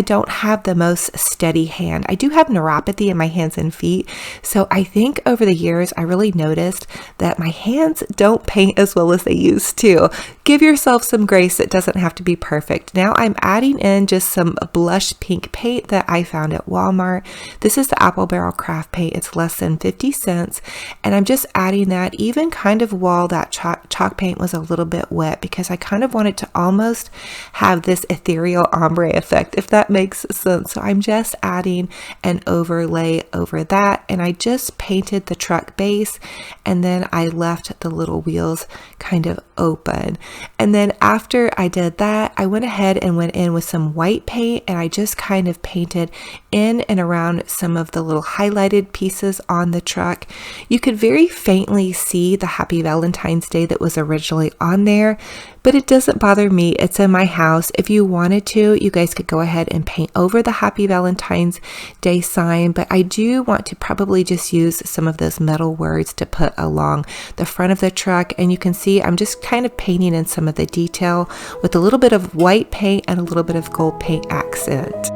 don't have the most steady hand. I do have neuropathy in my hands and feet, so I think over the years I really noticed that my hands don't paint as well as they used to. Give yourself some grace. It doesn't have to be perfect. Now I'm adding in just some blush pink paint that I found at Walmart. This is the Apple Barrel Craft Paint. It's less than 50 cents, and I'm just adding that even kind of while that chalk paint was a little bit wet, because I kind of wanted to almost have this ethereal ombre effect, if that makes sense. So I'm just adding an overlay over that, and I just painted the truck base, and then I left the little wheels kind of open. And then after I did that, I went ahead and went in with some white paint, and I just kind of painted in and around some of the little highlighted pieces on the truck. You could very faintly see the Happy Valentine's Day that was originally on there, but it doesn't bother me. It's in my house. If you wanted to, you guys could go ahead and paint over the Happy Valentine's Day sign, but I do want to probably just use some of those metal words to put along the front of the truck. And you can see I'm just kind of painting in some of the detail with a little bit of white paint and a little bit of gold paint accent.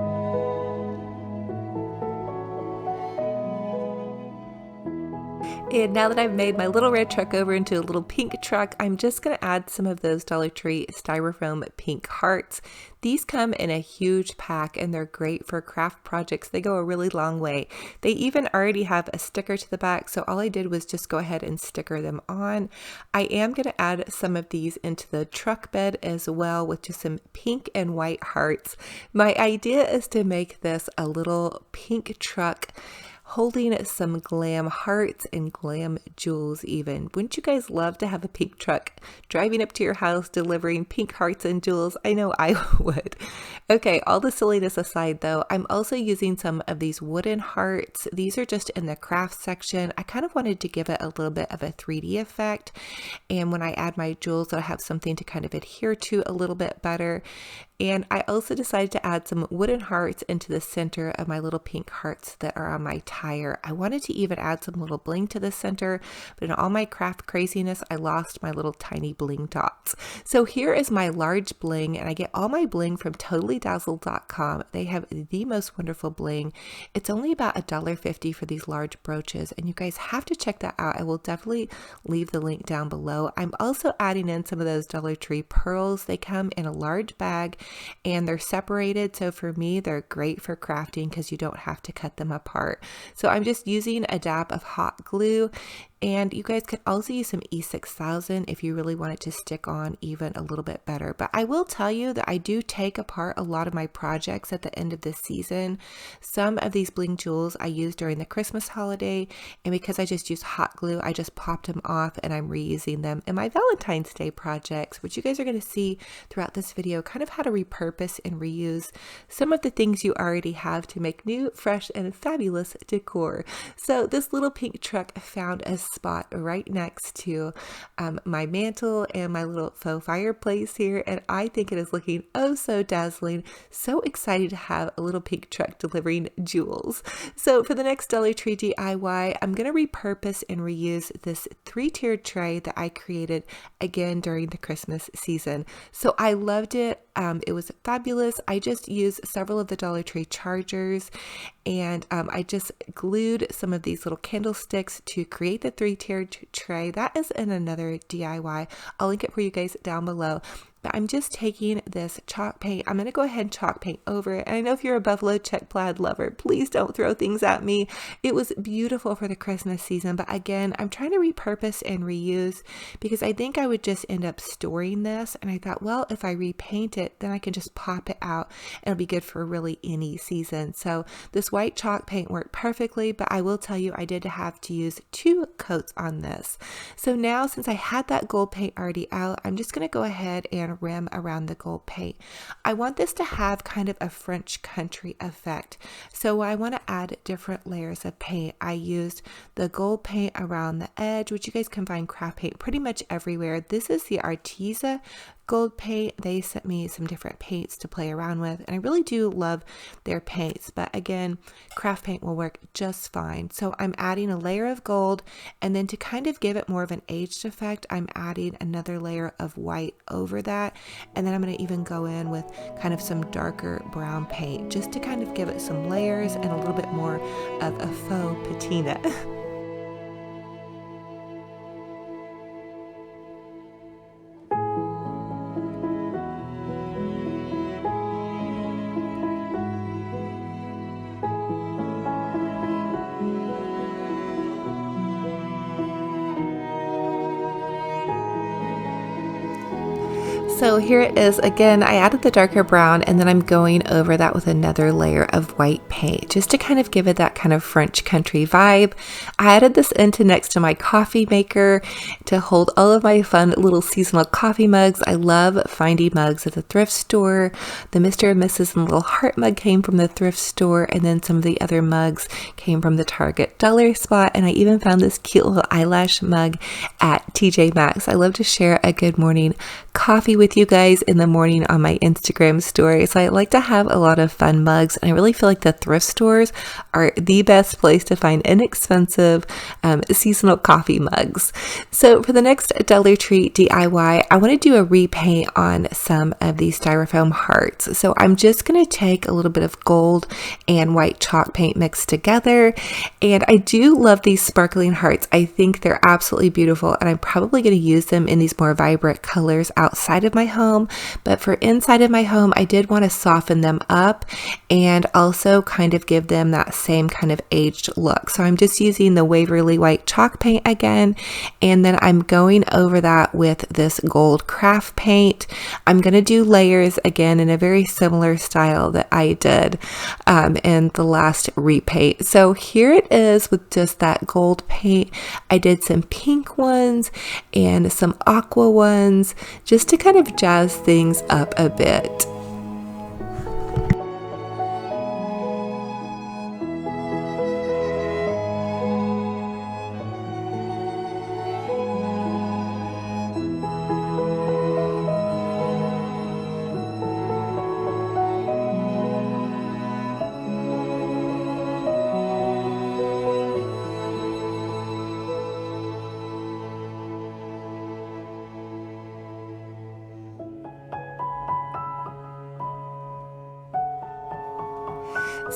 And now that I've made my little red truck over into a little pink truck, I'm just going to add some of those Dollar Tree styrofoam pink hearts. These come in a huge pack, and they're great for craft projects. They go a really long way. They even already have a sticker to the back, so all I did was just go ahead and sticker them on. I am going to add some of these into the truck bed as well with just some pink and white hearts. My idea is to make this a little pink truck holding some glam hearts and glam jewels even. Wouldn't you guys love to have a pink truck driving up to your house delivering pink hearts and jewels? I know I would. Okay, all the silliness aside though, I'm also using some of these wooden hearts. These are just in the craft section. I kind of wanted to give it a little bit of a 3D effect, and when I add my jewels, I have something to kind of adhere to a little bit better. And I also decided to add some wooden hearts into the center of my little pink hearts that are on my tire. I wanted to even add some little bling to the center, but in all my craft craziness, I lost my little tiny bling dots. So here is my large bling, and I get all my bling from totallydazzled.com. They have the most wonderful bling. It's only about $1.50 for these large brooches, and you guys have to check that out. I will definitely leave the link down below. I'm also adding in some of those Dollar Tree pearls. They come in a large bag, and they're separated, so for me they're great for crafting because you don't have to cut them apart. So I'm just using a dab of hot glue, and you guys could also use some E6000 if you really want it to stick on even a little bit better. But I will tell you that I do take apart a lot of my projects at the end of the season. Some of these bling jewels I used during the Christmas holiday, and because I just used hot glue, I just popped them off and I'm reusing them in my Valentine's Day projects, which you guys are going to see throughout this video, kind of how to repurpose and reuse some of the things you already have to make new, fresh, and fabulous decor. So this little pink truck found a spot right next to my mantle and my little faux fireplace here, and I think it is looking oh so dazzling. So excited to have a little pink truck delivering jewels. So for the next Dollar Tree DIY, I'm going to repurpose and reuse this 3-tiered tray that I created again during the Christmas season. So I loved it. It was fabulous. I just used several of the Dollar Tree chargers, and I just glued some of these little candlesticks to create the 3-tiered tray. That is in another DIY. I'll link it for you guys down below. But I'm just taking this chalk paint. I'm going to go ahead and chalk paint over it. And I know if you're a buffalo check plaid lover, please don't throw things at me. It was beautiful for the Christmas season. But again, I'm trying to repurpose and reuse because I think I would just end up storing this. And I thought, well, if I repaint it, then I can just pop it out and it'll be good for really any season. So this white chalk paint worked perfectly, but I will tell you, I did have to use 2 coats on this. So now, since I had that gold paint already out, I'm just going to go ahead and and rim around the gold paint. I want this to have kind of a French country effect. So I want to add different layers of paint. I used the gold paint around the edge, which you guys can find craft paint pretty much everywhere. This is the Arteza gold paint. They sent me some different paints to play around with, and I really do love their paints, but again, craft paint will work just fine. So I'm adding a layer of gold, and then to kind of give it more of an aged effect, I'm adding another layer of white over that, and then I'm going to even go in with kind of some darker brown paint just to kind of give it some layers and a little bit more of a faux patina. So here it is again. I added the darker brown, and then I'm going over that with another layer of white paint just to kind of give it that kind of French country vibe. I added this into next to my coffee maker to hold all of my fun little seasonal coffee mugs. I love finding mugs at the thrift store. The Mr. and Mrs. and little heart mug came from the thrift store, and then some of the other mugs came from the Target dollar spot, and I even found this cute little eyelash mug at TJ Maxx. I love to share a good morning coffee with you guys in the morning on my Instagram story. So I like to have a lot of fun mugs, and I really feel like the thrift stores are the best place to find inexpensive seasonal coffee mugs. So for the next Dollar Tree DIY, I want to do a repaint on some of these styrofoam hearts. So I'm just going to take a little bit of gold and white chalk paint mixed together, and I do love these sparkling hearts. I think they're absolutely beautiful, and I'm probably going to use them in these more vibrant colors outside of my home, but for inside of my home, I did want to soften them up and also kind of give them that same kind of aged look. So I'm just using the Waverly white chalk paint again, and then I'm going over that with this gold craft paint. I'm going to do layers again in a very similar style that I did in the last repaint. So here it is with just that gold paint. I did some pink ones and some aqua ones just to kind of jazz things up a bit.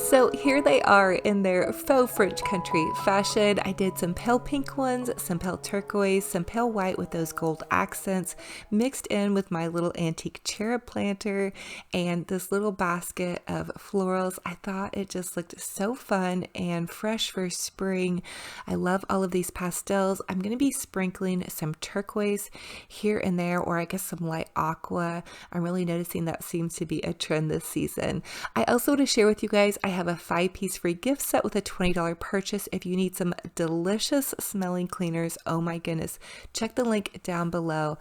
So here they are in their faux French country fashion. I did some pale pink ones, some pale turquoise, some pale white with those gold accents mixed in with my little antique cherub planter and this little basket of florals. I thought it just looked so fun and fresh for spring. I love all of these pastels. I'm going to be sprinkling some turquoise here and there, or I guess some light aqua. I'm really noticing that seems to be a trend this season. I also want to share with you guys, I have a 5-piece free gift set with a $20 purchase if you need some delicious smelling cleaners. Oh my goodness, check the link down below.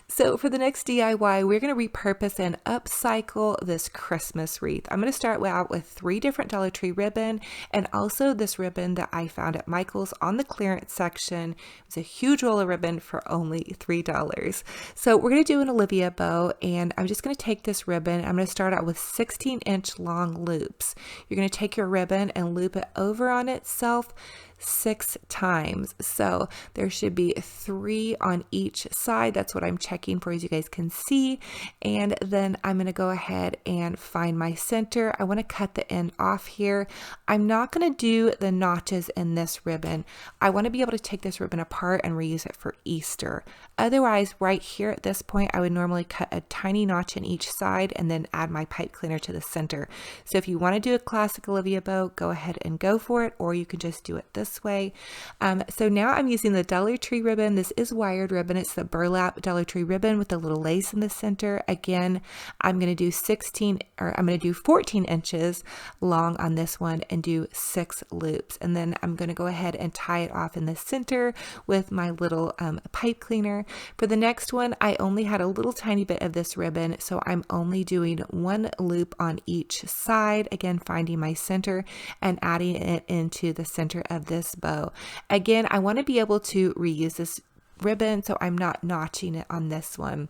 So for the next DIY, we're going to repurpose and upcycle this Christmas wreath. I'm going to start out with 3 different Dollar Tree ribbon, and also this ribbon that I found at Michael's on the clearance section. It was a huge roll of ribbon for only $3. So we're going to do an Olivia bow, and I'm just going to take this ribbon. I'm going to start out with 16-inch long loops. You're going to take your ribbon and loop it over on itself 6 times. So there should be 3 on each side. That's what I'm checking for, as you guys can see. And then I'm going to go ahead and find my center. I want to cut the end off here. I'm not going to do the notches in this ribbon. I want to be able to take this ribbon apart and reuse it for Easter. Otherwise, right here at this point, I would normally cut a tiny notch in each side and then add my pipe cleaner to the center. So if you want to do a classic Olivia bow, go ahead and go for it, or you can just do it this way. So now I'm using the Dollar Tree ribbon. This is wired ribbon. It's the Burlap Dollar Tree ribbon with the little lace in the center. Again, I'm going to do 14 inches long on this one and do 6 loops. And then I'm going to go ahead and tie it off in the center with my little pipe cleaner. For the next one, I only had a little tiny bit of this ribbon, so I'm only doing 1 loop on each side. Again, finding my center and adding it into the center of this bow. Again, I want to be able to reuse this ribbon, so I'm not notching it on this one.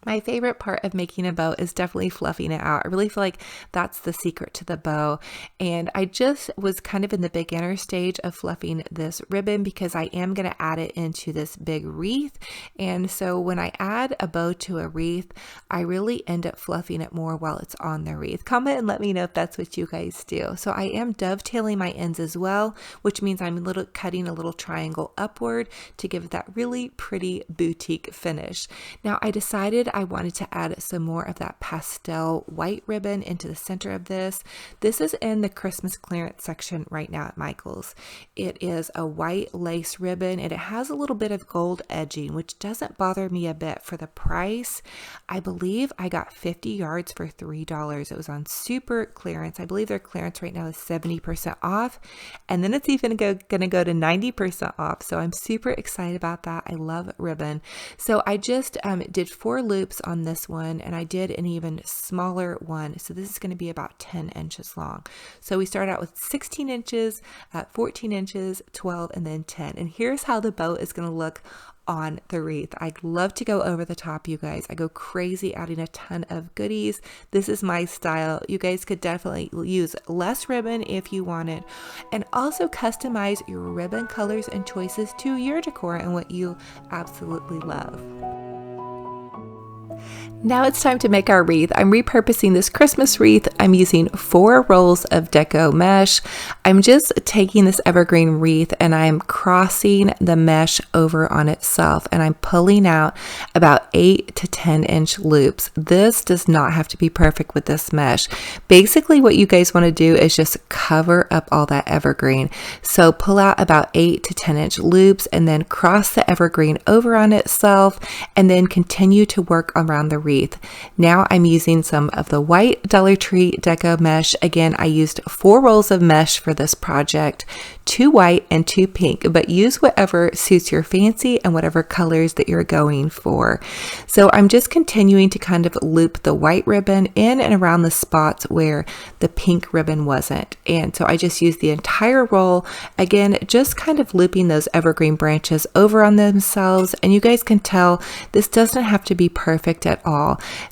My favorite part of making a bow is definitely fluffing it out. I really feel like that's the secret to the bow. And I just was kind of in the beginner stage of fluffing this ribbon because I am going to add it into this big wreath. And so when I add a bow to a wreath, I really end up fluffing it more while it's on the wreath. Comment and let me know if that's what you guys do. So I am dovetailing my ends as well, which means I'm cutting a little triangle upward to give it that really pretty boutique finish. Now I decided I wanted to add some more of that pastel white ribbon into the center of this. This is in the Christmas clearance section right now at Michael's. It is a white lace ribbon and it has a little bit of gold edging, which doesn't bother me a bit for the price. I believe I got 50 yards for $3. It was on super clearance. I believe their clearance right now is 70% off, and then it's even going to go to 90% off. So I'm super excited about that. I love ribbon. So I just did 4 loops on this one, and I did an even smaller one. So this is going to be about 10 inches long. So we start out with 16 inches, 14 inches, 12, and then 10. And here's how the bow is going to look on the wreath. I love to go over the top, you guys. I go crazy adding a ton of goodies. This is my style. You guys could definitely use less ribbon if you wanted, and also customize your ribbon colors and choices to your decor and what you absolutely love. Now it's time to make our wreath. I'm repurposing this Christmas wreath. I'm using 4 rolls of Deco mesh. I'm just taking this evergreen wreath and I'm crossing the mesh over on itself, and I'm pulling out about 8 to 10 inch loops. This does not have to be perfect with this mesh. Basically what you guys want to do is just cover up all that evergreen. So pull out about 8 to 10 inch loops and then cross the evergreen over on itself, and then continue to work around the wreath. Now I'm using some of the white Dollar Tree Deco mesh. Again, I used 4 rolls of mesh for this project, 2 white and 2 pink, but use whatever suits your fancy and whatever colors that you're going for. So I'm just continuing to kind of loop the white ribbon in and around the spots where the pink ribbon wasn't. And so I just used the entire roll, again, just kind of looping those evergreen branches over on themselves. And you guys can tell this doesn't have to be perfect at all.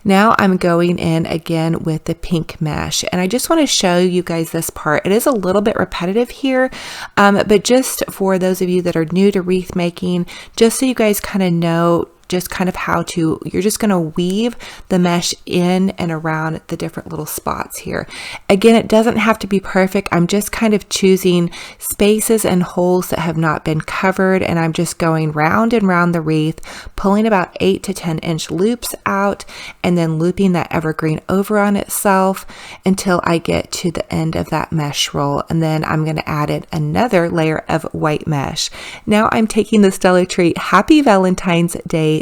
Now I'm going in again with the pink mesh, and I just want to show you guys this part. It is a little bit repetitive here, but just for those of you that are new to wreath making, just so you guys kind of know just kind of how to, you're just going to weave the mesh in and around the different little spots here. Again, it doesn't have to be perfect. I'm just kind of choosing spaces and holes that have not been covered, and I'm just going round and round the wreath, pulling about 8 to 10 inch loops out, and then looping that evergreen over on itself until I get to the end of that mesh roll. And then I'm going to add in another layer of white mesh. Now I'm taking this Dollar Tree Happy Valentine's Day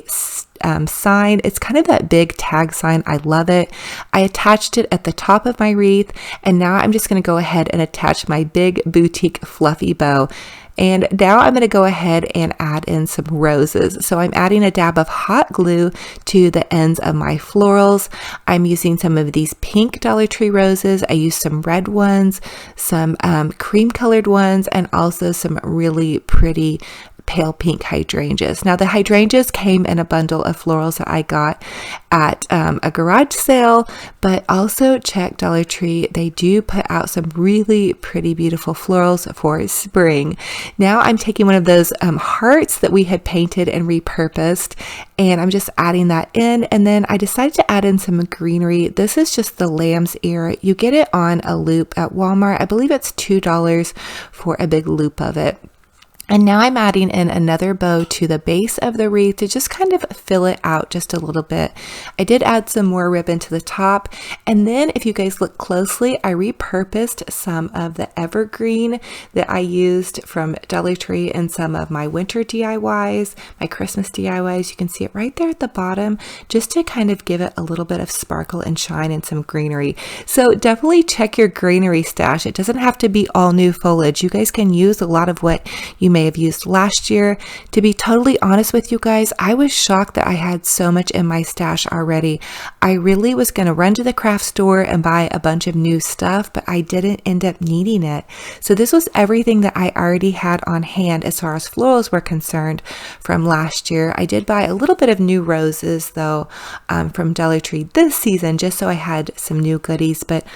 sign. It's kind of that big tag sign. I love it. I attached it at the top of my wreath, and now I'm just going to go ahead and attach my big boutique fluffy bow. And now I'm going to go ahead and add in some roses. So I'm adding a dab of hot glue to the ends of my florals. I'm using some of these pink Dollar Tree roses. I used some red ones, some cream colored ones, and also some really pretty pale pink hydrangeas. Now the hydrangeas came in a bundle of florals that I got at a garage sale, but also check Dollar Tree. They do put out some really pretty beautiful florals for spring. Now I'm taking one of those hearts that we had painted and repurposed, and I'm just adding that in, and then I decided to add in some greenery. This is just the lamb's ear. You get it on a loop at Walmart. I believe it's $2 for a big loop of it. And now I'm adding in another bow to the base of the wreath to just kind of fill it out just a little bit. I did add some more ribbon to the top. And then if you guys look closely, I repurposed some of the evergreen that I used from Dollar Tree and some of my winter DIYs, my Christmas DIYs. You can see it right there at the bottom, just to kind of give it a little bit of sparkle and shine and some greenery. So definitely check your greenery stash. It doesn't have to be all new foliage. You guys can use a lot of what you may have used last year. To be totally honest with you guys, I was shocked that I had so much in my stash already. I really was going to run to the craft store and buy a bunch of new stuff, but I didn't end up needing it. So this was everything that I already had on hand as far as florals were concerned from last year. I did buy a little bit of new roses though from Dollar Tree this season, just so I had some new goodies, but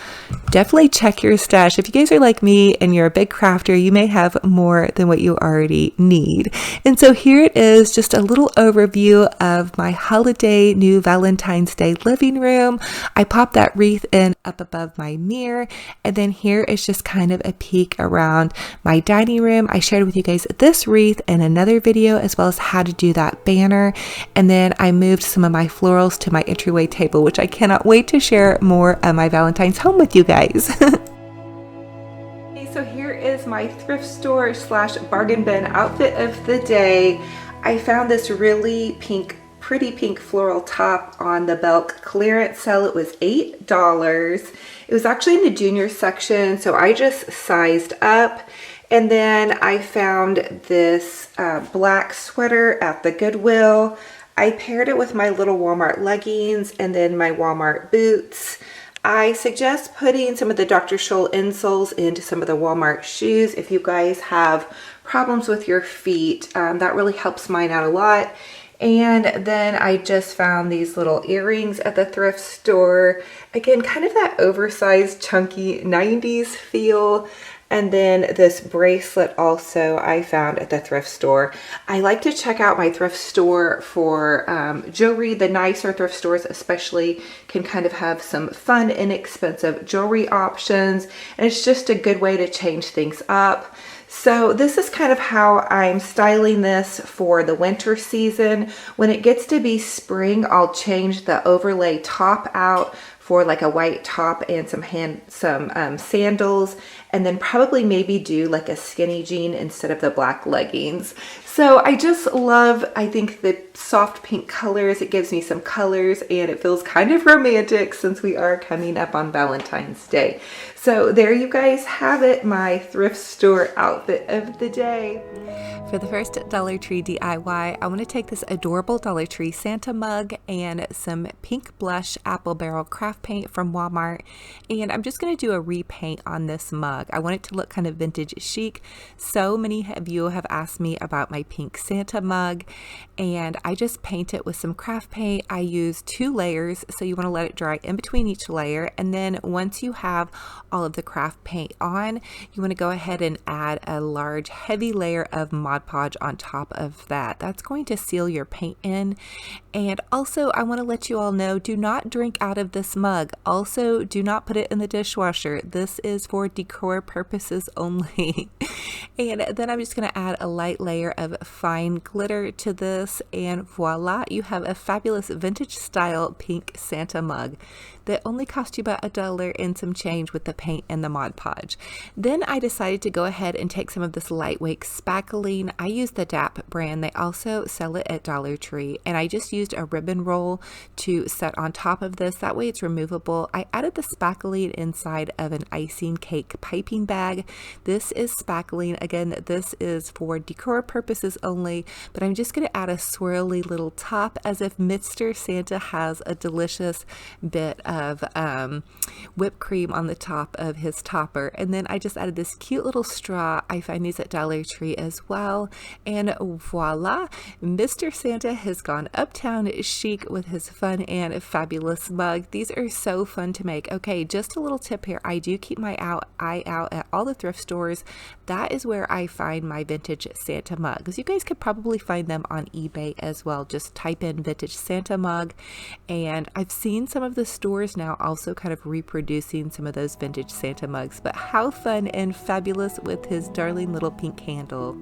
definitely check your stash. If you guys are like me and you're a big crafter, you may have more than what you already need. And so here it is, just a little overview of my holiday new Valentine's Day living room. I popped that wreath in up above my mirror, and then here is just kind of a peek around my dining room. I shared with you guys this wreath in another video, as well as how to do that banner. And then I moved some of my florals to my entryway table, which I cannot wait to share more of my Valentine's home with you guys. So here is my thrift store slash bargain bin outfit of the day. I found this really pretty pink floral top on the Belk clearance sale. It was $8. It was actually in the junior section, so I just sized up. And then I found this black sweater at the Goodwill. I paired it with my little Walmart leggings and then my Walmart boots. I suggest putting some of the Dr. Scholl insoles into some of the Walmart shoes if you guys have problems with your feet. That really helps mine out a lot. And then I just found these little earrings at the thrift store. Again, kind of that oversized, chunky 90s feel. And then this bracelet also I found at the thrift store. I like to check out my thrift store for jewelry. The nicer thrift stores especially can kind of have some fun, inexpensive jewelry options. And it's just a good way to change things up. So this is kind of how I'm styling this for the winter season. When it gets to be spring, I'll change the overlay top out for like a white top and some sandals, and then probably maybe do like a skinny jean instead of the black leggings. So I just love, I think, the soft pink colors. It gives me some colors and it feels kind of romantic since we are coming up on Valentine's Day. So there you guys have it, my thrift store outfit of the day. For the first Dollar Tree DIY, I want to take this adorable Dollar Tree Santa mug and some pink blush apple barrel craft paint from Walmart, and I'm just going to do a repaint on this mug. I want it to look kind of vintage chic. So many of you have asked me about my pink Santa mug, and I just paint it with some craft paint. I use 2 layers, so you want to let it dry in between each layer, and then once you have all of the craft paint on, you want to go ahead and add a large heavy layer of Mod Podge on top of that. That's going to seal your paint in. And also I want to let you all know, do not drink out of this mug. Also, do not put it in the dishwasher. This is for decor purposes only. And then I'm just going to add a light layer of fine glitter to this, and voila, you have a fabulous vintage style pink Santa mug that only cost you about $1 and some change with the paint and the Mod Podge. Then I decided to go ahead and take some of this lightweight spackling. I use the DAP brand. They also sell it at Dollar Tree, and I just used a ribbon roll to set on top of this. That way it's removable. I added the spackling inside of an icing cake piping bag. This is spackling. Again, this is for decor purposes only, but I'm just going to add a swirly little top as if Mr. Santa has a delicious bit of whipped cream on the top of his topper. And then I just added this cute little straw. I find these at Dollar Tree as well. And voila, Mr. Santa has gone uptown chic with his fun and fabulous mug. These are so fun to make. Okay, just a little tip here. I do keep my eye out at all the thrift stores. That is where I find my vintage Santa mugs. You guys could probably find them on eBay as well. Just type in vintage Santa mug. And I've seen some of the stores now also kind of reproducing some of those vintage Santa mugs, but how fun and fabulous with his darling little pink handle.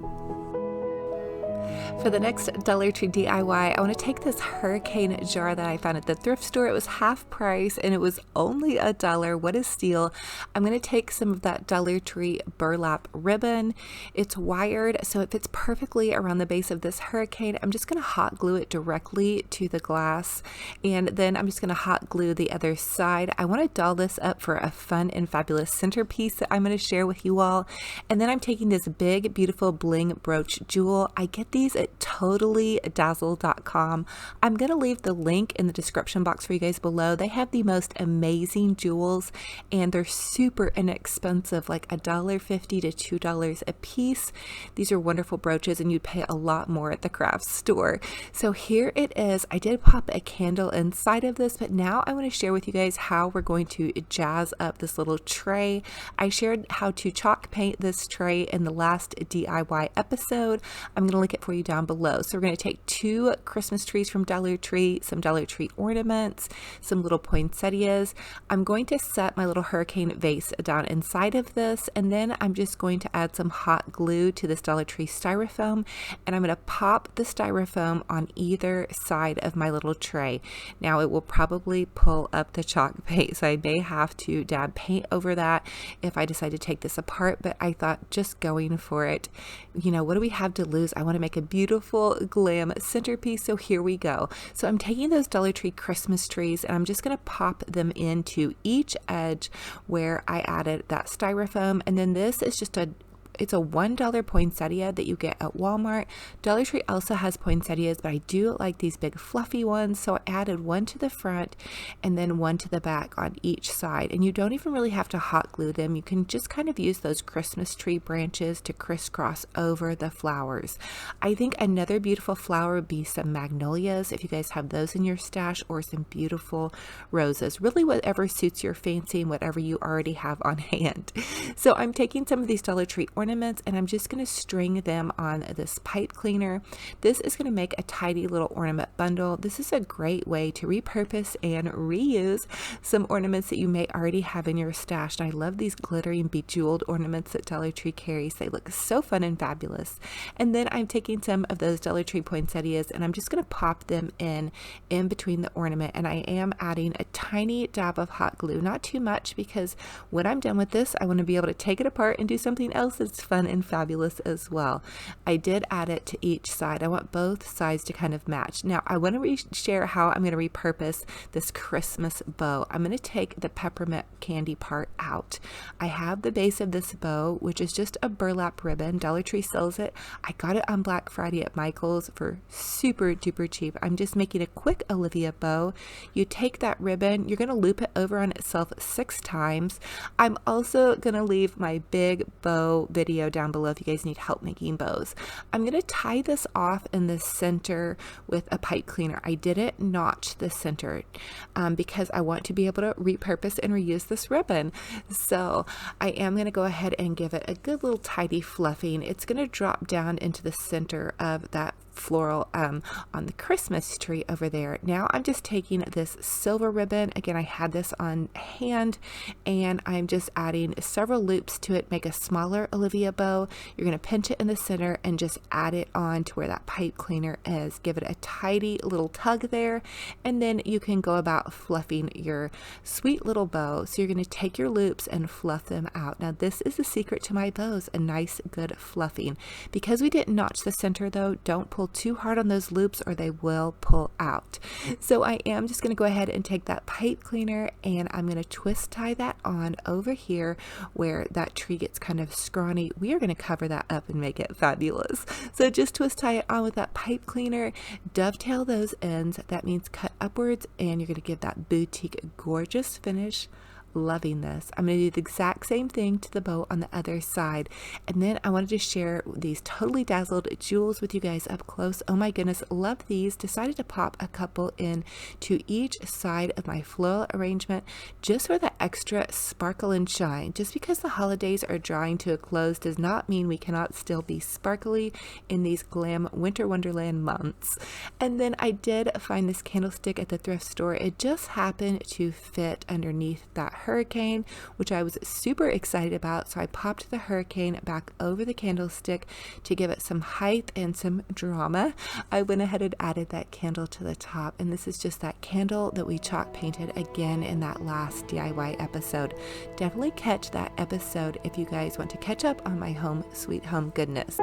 For the next Dollar Tree DIY, I want to take this hurricane jar that I found at the thrift store. It was half price and it was only $1. What a steal. I'm going to take some of that Dollar Tree burlap ribbon. It's wired, so it fits perfectly around the base of this hurricane. I'm just going to hot glue it directly to the glass, and then I'm just going to hot glue the other side. I want to doll this up for a fun and fabulous centerpiece that I'm going to share with you all. And then I'm taking this big, beautiful bling brooch jewel. I get these at totallydazzle.com. I'm going to leave the link in the description box for you guys below. They have the most amazing jewels and they're super inexpensive, like $1.50 to $2 a piece. These are wonderful brooches and you'd pay a lot more at the crafts store. So here it is. I did pop a candle inside of this, but now I want to share with you guys how we're going to jazz up this little tray. I shared how to chalk paint this tray in the last DIY episode. I'm going to link it for you down below. So we're going to take 2 Christmas trees from Dollar Tree, some Dollar Tree ornaments, some little poinsettias. I'm going to set my little hurricane vase down inside of this, and then I'm just going to add some hot glue to this Dollar Tree styrofoam, and I'm going to pop the styrofoam on either side of my little tray. Now it will probably pull up the chalk paint, so I may have to dab paint over that if I decide to take this apart, but I thought just going for it, you know, what do we have to lose? I want to make a beautiful glam centerpiece, so here we go. So I'm taking those Dollar Tree Christmas trees and I'm just going to pop them into each edge where I added that styrofoam, and then this is just it's a $1 poinsettia that you get at Walmart. Dollar Tree also has poinsettias, but I do like these big fluffy ones, so I added one to the front and then one to the back on each side. And you don't even really have to hot glue them. You can just kind of use those Christmas tree branches to crisscross over the flowers. I think another beautiful flower would be some magnolias, if you guys have those in your stash, or some beautiful roses. Really whatever suits your fancy and whatever you already have on hand. So I'm taking some of these Dollar Tree ornaments and I'm just going to string them on this pipe cleaner. This is going to make a tidy little ornament bundle. This is a great way to repurpose and reuse some ornaments that you may already have in your stash. And I love these glittering bejeweled ornaments that Dollar Tree carries. They look so fun and fabulous. And then I'm taking some of those Dollar Tree poinsettias and I'm just going to pop them in between the ornament, and I am adding a tiny dab of hot glue, not too much, because when I'm done with this I want to be able to take it apart and do something else that's fun and fabulous as well. I did add it to each side. I want both sides to kind of match. Now I want to share how I'm going to repurpose this Christmas bow. I'm going to take the peppermint candy part out. I have the base of this bow, which is just a burlap ribbon. Dollar Tree sells it. I got it on Black Friday at Michael's for super duper cheap. I'm just making a quick Olivia bow. You take that ribbon, you're going to loop it over on itself 6 times. I'm also going to leave my big bow video down below if you guys need help making bows. I'm going to tie this off in the center with a pipe cleaner. I didn't notch the center because I want to be able to repurpose and reuse this ribbon. So I am going to go ahead and give it a good little tidy fluffing. It's going to drop down into the center of that floral on the Christmas tree over there. Now I'm just taking this silver ribbon. Again, I had this on hand and I'm just adding several loops to it, make a smaller Olivia bow. You're going to pinch it in the center and just add it on to where that pipe cleaner is. Give it a tidy little tug there, and then you can go about fluffing your sweet little bow. So you're going to take your loops and fluff them out. Now this is the secret to my bows, a nice good fluffing. Because we didn't notch the center though, don't pull too hard on those loops or they will pull out. So I am just going to go ahead and take that pipe cleaner and I'm going to twist tie that on over here where that tree gets kind of scrawny. We are going to cover that up and make it fabulous. So just twist tie it on with that pipe cleaner, dovetail those ends. That means cut upwards, and you're going to give that boutique gorgeous finish. Loving this. I'm going to do the exact same thing to the bow on the other side. And then I wanted to share these totally dazzled jewels with you guys up close. Oh my goodness, love these. Decided to pop a couple in to each side of my floral arrangement just for the extra sparkle and shine. Just because the holidays are drawing to a close does not mean we cannot still be sparkly in these glam winter wonderland months. And then I did find this candlestick at the thrift store. It just happened to fit underneath that hurricane, which I was super excited about. So I popped the hurricane back over the candlestick to give it some height and some drama. I went ahead and added that candle to the top, and this is just that candle that we chalk painted again in that last DIY episode. Definitely catch that episode if you guys want to catch up on my home sweet home goodness.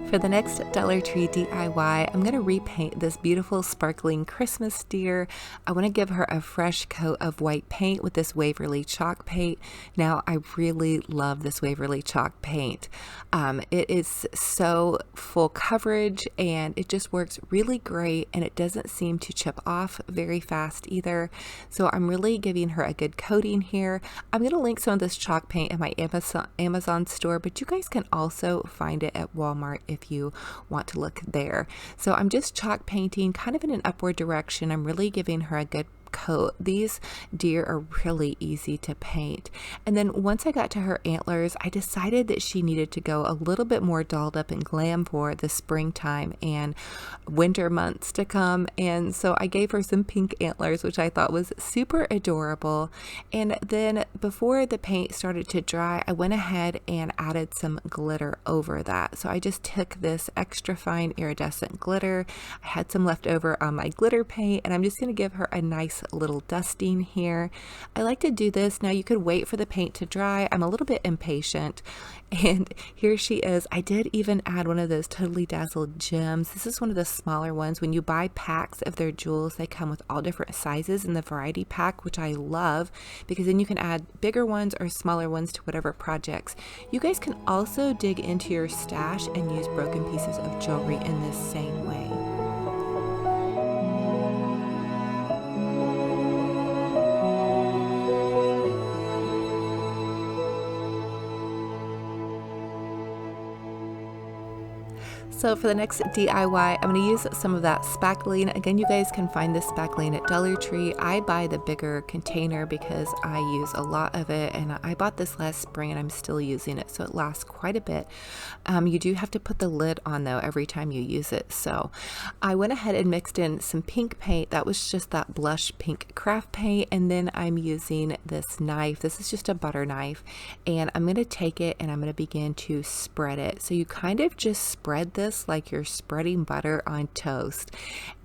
For the next Dollar Tree DIY, I'm going to repaint this beautiful sparkling Christmas deer. I want to give her a fresh coat of white paint with this Waverly chalk paint. Now, I really love this Waverly chalk paint. It is so full coverage and it just works really great, and it doesn't seem to chip off very fast either. So I'm really giving her a good coating here. I'm going to link some of this chalk paint in my Amazon store, but you guys can also find it at Walmart if you want to look there. So I'm just chalk painting kind of in an upward direction. I'm really giving her a good coat. These deer are really easy to paint. And then once I got to her antlers, I decided that she needed to go a little bit more dolled up and glam for the springtime and winter months to come. And so I gave her some pink antlers, which I thought was super adorable. And then before the paint started to dry, I went ahead and added some glitter over that. So I just took this extra fine iridescent glitter. I had some left over on my glitter paint, and I'm just going to give her a nice little dusting here. I like to do this. Now you could wait for the paint to dry. I'm a little bit impatient, and here she is. I did even add one of those Totally Dazzled gems. This is one of the smaller ones. When you buy packs of their jewels, they come with all different sizes in the variety pack, which I love because then you can add bigger ones or smaller ones to whatever projects. You guys can also dig into your stash and use broken pieces of jewelry in this same way. So for the next DIY, I'm going to use some of that spackling. Again, you guys can find this spackling at Dollar Tree. I buy the bigger container because I use a lot of it, and I bought this last spring and I'm still using it, so it lasts quite a bit. You do have to put the lid on though every time you use it. So I went ahead and mixed in some pink paint. That was just that blush pink craft paint, and then I'm using this knife. This is just a butter knife, and I'm going to take it and I'm going to begin to spread it. So you kind of just spread this like you're spreading butter on toast,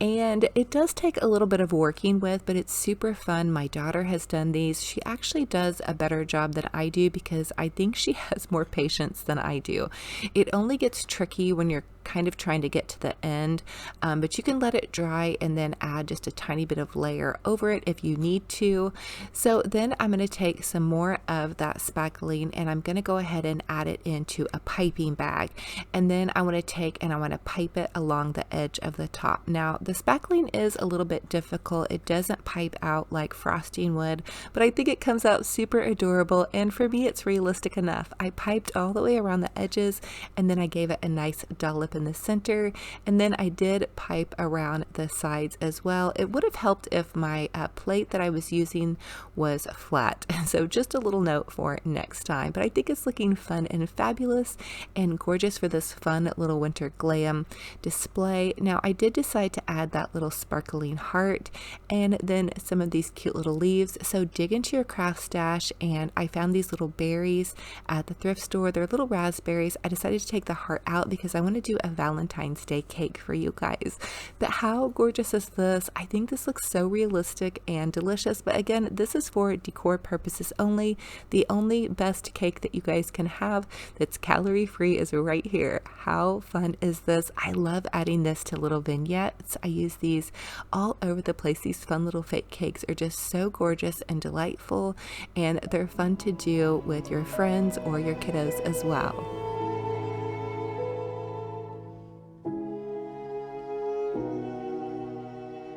and it does take a little bit of working with, but it's super fun. My daughter has done these. She actually does a better job than I do because I think she has more patience than I do. It only gets tricky when you're kind of trying to get to the end, but you can let it dry and then add just a tiny bit of layer over it if you need to. So then I'm going to take some more of that spackling and I'm going to go ahead and add it into a piping bag, and then I want to take and I want to pipe it along the edge of the top. Now the spackling is a little bit difficult. It doesn't pipe out like frosting would, but I think it comes out super adorable, and for me it's realistic enough. I piped all the way around the edges and then I gave it a nice dollop in the center, and then I did pipe around the sides as well. It would have helped if my plate that I was using was flat, so just a little note for next time. But I think it's looking fun and fabulous and gorgeous for this fun little winter glam display. Now I did decide to add that little sparkling heart and then some of these cute little leaves. So dig into your craft stash, and I found these little berries at the thrift store. They're little raspberries. I decided to take the heart out because I want to do a Valentine's Day cake for you guys. But how gorgeous is this? I think this looks so realistic and delicious, but again, this is for decor purposes only. The only best cake that you guys can have that's calorie free is right here. How fun is this? I love adding this to little vignettes. I use these all over the place. These fun little fake cakes are just so gorgeous and delightful, and they're fun to do with your friends or your kiddos as well.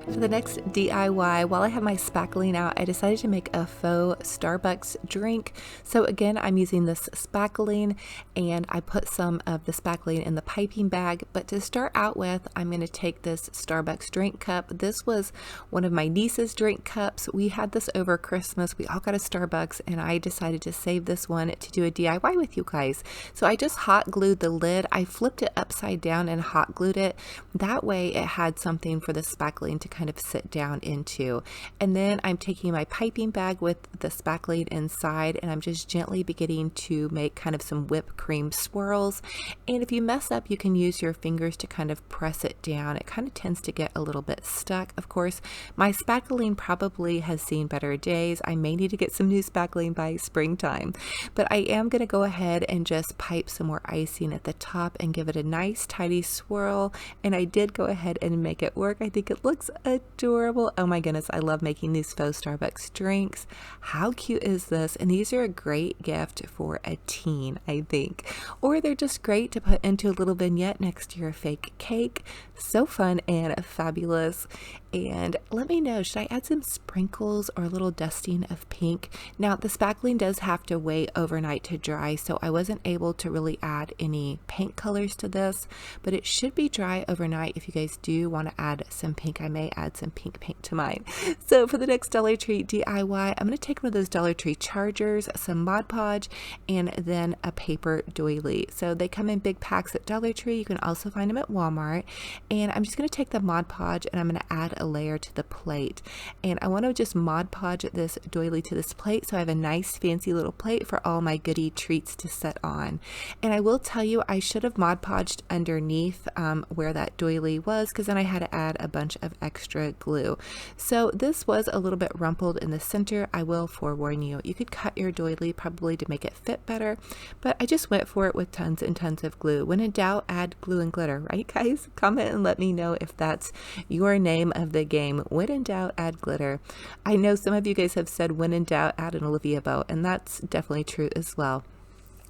For the next DIY, while I have my spackling out, I decided to make a faux Starbucks drink. So again, I'm using this spackling, and I put some of the spackling in the piping bag. But to start out with, I'm going to take this Starbucks drink cup. This was one of my niece's drink cups. We had this over Christmas. We all got a Starbucks, and I decided to save this one to do a DIY with you guys. So I just hot glued the lid. I flipped it upside down and hot glued it. That way it had something for the spackling to kind of sit down into. And then I'm taking my piping bag with the spackling inside, and I'm just gently beginning to make kind of some whipped cream swirls. And if you mess up, you can use your fingers to kind of press it down. It kind of tends to get a little bit stuck. Of course, my spackling probably has seen better days. I may need to get some new spackling by springtime, but I am going to go ahead and just pipe some more icing at the top and give it a nice tidy swirl. And I did go ahead and make it work. I think it looks adorable. Oh my goodness, I love making these faux Starbucks drinks. How cute is this? And these are a great gift for a teen, I think. Or they're just great to put into a little vignette next to your fake cake. So fun and fabulous. And let me know, should I add some sprinkles or a little dusting of pink? Now, the spackling does have to wait overnight to dry, so I wasn't able to really add any paint colors to this, but it should be dry overnight. If you guys do want to add some pink, I may add some pink paint to mine. So for the next Dollar Tree DIY, I'm going to take one of those Dollar Tree chargers, some Mod Podge, and then a paper doily. So they come in big packs at Dollar Tree. You can also find them at Walmart. And I'm just going to take the Mod Podge and I'm going to add a layer to the plate. And I want to just Mod Podge this doily to this plate so I have a nice fancy little plate for all my goodie treats to set on. And I will tell you, I should have Mod Podged underneath where that doily was, because then I had to add a bunch of extra glue. So this was a little bit rumpled in the center. I will forewarn you, you could cut your doily probably to make it fit better, but I just went for it with tons and tons of glue. When in doubt, add glue and glitter, right guys? Comment and let me know if that's your name of the game. When in doubt, add glitter. I know some of you guys have said when in doubt, add an Olivia bow, and that's definitely true as well.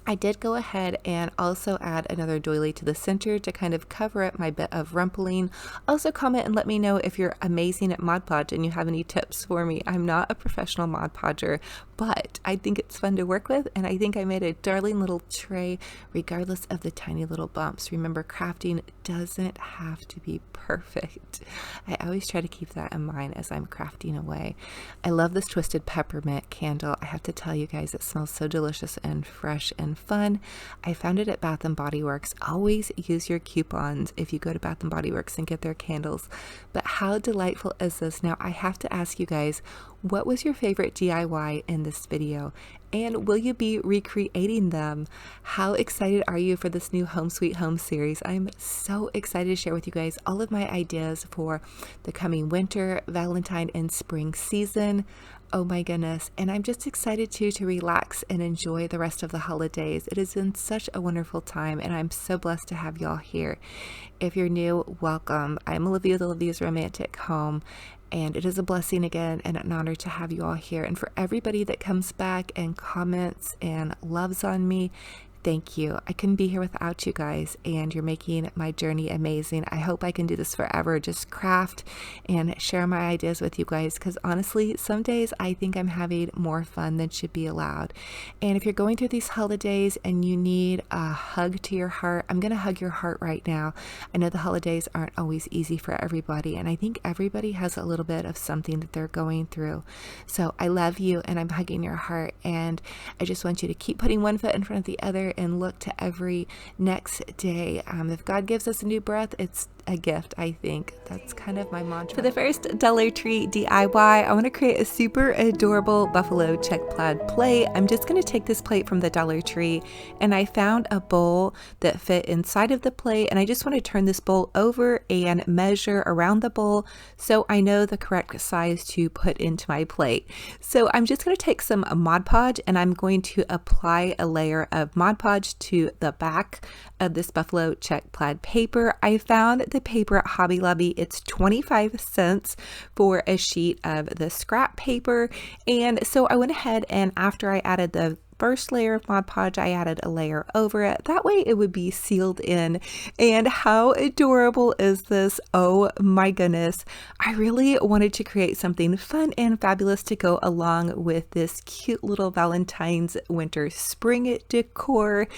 I did go ahead and also add another doily to the center to kind of cover up my bit of rumpling. Also comment and let me know if you're amazing at Mod Podge and you have any tips for me. I'm not a professional Mod Podger, but I think it's fun to work with, and I think I made a darling little tray regardless of the tiny little bumps. Remember, crafting doesn't have to be perfect. I always try to keep that in mind as I'm crafting away. I love this twisted peppermint candle. I have to tell you guys, it smells so delicious and fresh and fun. I found it at Bath & Body Works. Always use your coupons if you go to Bath & Body Works and get their candles. But how delightful is this? Now I have to ask you guys, what was your favorite DIY in this video? And will you be recreating them? How excited are you for this new Home Sweet Home series? I'm so excited to share with you guys all of my ideas for the coming winter, Valentine, and spring season. Oh my goodness. And I'm just excited too to relax and enjoy the rest of the holidays. It has been such a wonderful time, and I'm so blessed to have y'all here. If you're new, welcome. I'm Olivia with Olivia's Romantic Home, and it is a blessing again and an honor to have you all here. And for everybody that comes back and comments and loves on me, thank you. I couldn't be here without you guys, and you're making my journey amazing. I hope I can do this forever, just craft and share my ideas with you guys, because honestly, some days I think I'm having more fun than should be allowed. And if you're going through these holidays and you need a hug to your heart, I'm going to hug your heart right now. I know the holidays aren't always easy for everybody, and I think everybody has a little bit of something that they're going through. So I love you, and I'm hugging your heart, and I just want you to keep putting one foot in front of the other and look to every next day. If God gives us a new breath, it's a gift, I think. That's kind of my mantra. For the first Dollar Tree DIY, I want to create a super adorable buffalo check plaid plate. I'm just going to take this plate from the Dollar Tree, and I found a bowl that fit inside of the plate, and I just want to turn this bowl over and measure around the bowl so I know the correct size to put into my plate. So I'm just going to take some Mod Podge, and I'm going to apply a layer of Mod Podge to the back of this buffalo check plaid paper. I found the paper at Hobby Lobby. It's 25 cents for a sheet of the scrap paper. And so I went ahead, and after I added the first layer of Mod Podge, I added a layer over it. That way it would be sealed in. And how adorable is this? Oh my goodness. I really wanted to create something fun and fabulous to go along with this cute little Valentine's winter spring decor,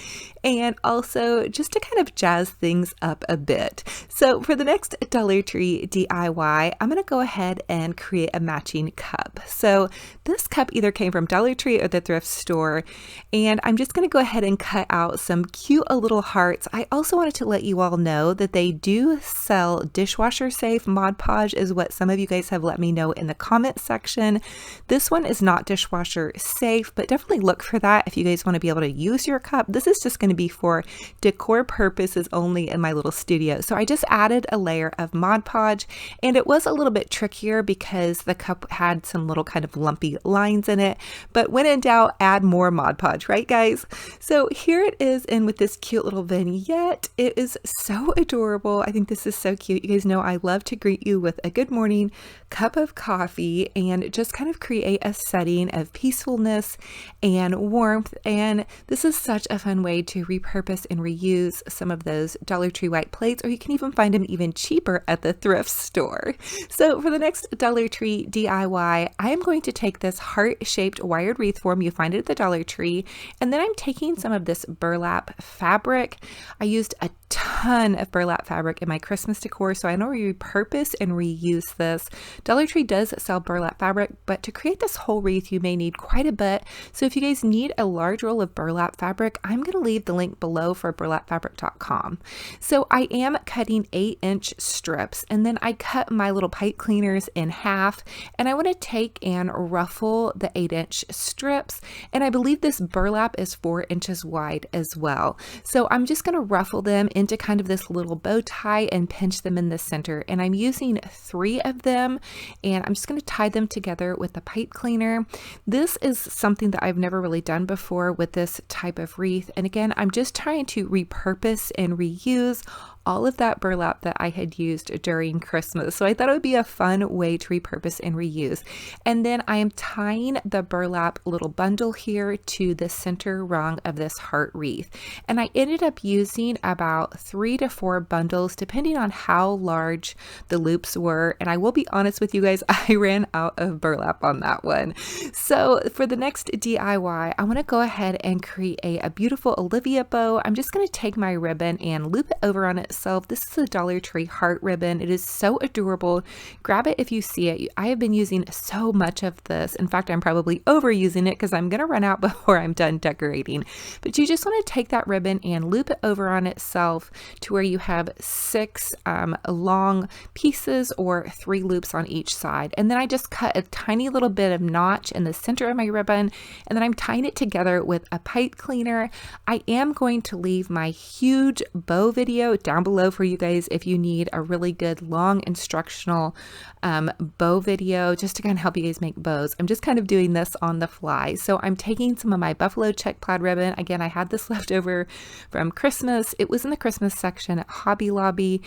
and also just to kind of jazz things up a bit. So for the next Dollar Tree DIY, I'm going to go ahead and create a matching cup. So this cup either came from Dollar Tree or the thrift store, and I'm just going to go ahead and cut out some cute little hearts. I also wanted to let you all know that they do sell dishwasher safe Mod Podge, is what some of you guys have let me know in the comment section. This one is not dishwasher safe, but definitely look for that if you guys want to be able to use your cup. This is just going to be for decor purposes only in my little studio. So I just added a layer of Mod Podge, and it was a little bit trickier because the cup had some little kind of lumpy lines in it, but when in doubt, add more Mod Podge, right guys? So here it is in with this cute little vignette. It is so adorable. I think this is so cute. You guys know I love to greet you with a good morning cup of coffee and just kind of create a setting of peacefulness and warmth. And this is such a fun way to repurpose and reuse some of those Dollar Tree white plates, or you can even find them even cheaper at the thrift store. So for the next Dollar Tree DIY, I am going to take this heart-shaped wired wreath form. You find it at the Dollar Tree. And then I'm taking some of this burlap fabric. I used a ton of burlap fabric in my Christmas decor, so I know repurpose and reuse this. Dollar Tree does sell burlap fabric, but to create this whole wreath, you may need quite a bit. So if you guys need a large roll of burlap fabric, I'm going to leave the link below for burlapfabric.com. So I am cutting 8-inch strips, and then I cut my little pipe cleaners in half, and I want to take and ruffle the 8-inch strips, and I believe this burlap is 4 inches wide as well. So I'm just going to ruffle them into kind of this little bow tie and pinch them in the center, and I'm using 3 of them, and I'm just going to tie them together with the pipe cleaner. This is something that I've never really done before with this type of wreath, and again, I'm just trying to repurpose and reuse all of that burlap that I had used during Christmas. So I thought it would be a fun way to repurpose and reuse. And then I am tying the burlap little bundle here to the center rung of this heart wreath. And I ended up using about 3 to 4 bundles, depending on how large the loops were. And I will be honest with you guys, I ran out of burlap on that one. So for the next DIY, I want to go ahead and create a beautiful Olivia bow. I'm just going to take my ribbon and loop it over on itself. This is a Dollar Tree heart ribbon. It is so adorable. Grab it if you see it. I have been using so much of this. In fact, I'm probably overusing it because I'm going to run out before I'm done decorating. But you just want to take that ribbon and loop it over on itself to where you have 6 long pieces or 3 loops on each side. And then I just cut a tiny little bit of notch in the center of my ribbon, and then I'm tying it together with a pipe cleaner. I am going to leave my huge bow video down below for you guys if you need a really good long instructional bow video just to kind of help you guys make bows. I'm just kind of doing this on the fly. So I'm taking some of my buffalo check plaid ribbon. Again, I had this left over from Christmas. It was in the Christmas section at Hobby Lobby,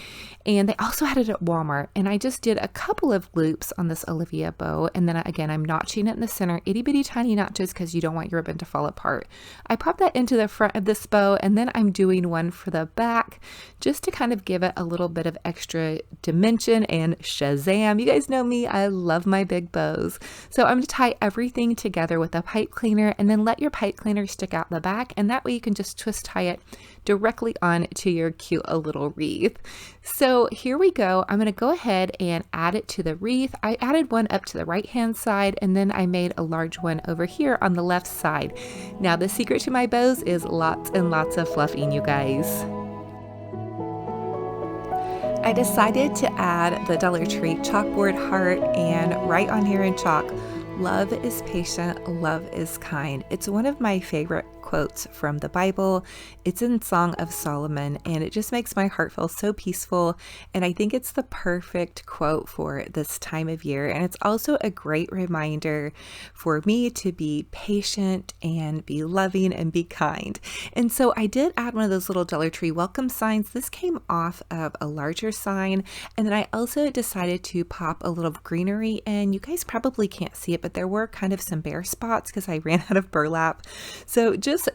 and they also had it at Walmart. And I just did a couple of loops on this Olivia bow, and then again, I'm notching it in the center, itty bitty tiny notches because you don't want your ribbon to fall apart. I pop that into the front of this bow, and then I'm doing one for the back just to kind of give it a little bit of extra dimension and Shazam. You guys know me, I love my big bows. So I'm going to tie everything together with a pipe cleaner, and then let your pipe cleaner stick out the back, and that way you can just twist tie it directly on to your cute little wreath. So here we go. I'm going to go ahead and add it to the wreath. I added one up to the right hand side, and then I made a large one over here on the left side. Now the secret to my bows is lots and lots of fluffing, you guys. I decided to add the Dollar Tree chalkboard heart and write on here in chalk, "Love is patient, love is kind." It's one of my favorite quotes from the Bible. It's in Song of Solomon, and it just makes my heart feel so peaceful. And I think it's the perfect quote for this time of year. And it's also a great reminder for me to be patient and be loving and be kind. And so I did add one of those little Dollar Tree welcome signs. This came off of a larger sign. And then I also decided to pop a little greenery in. You guys probably can't see it, but but there were kind of some bare spots because I ran out of burlap. So just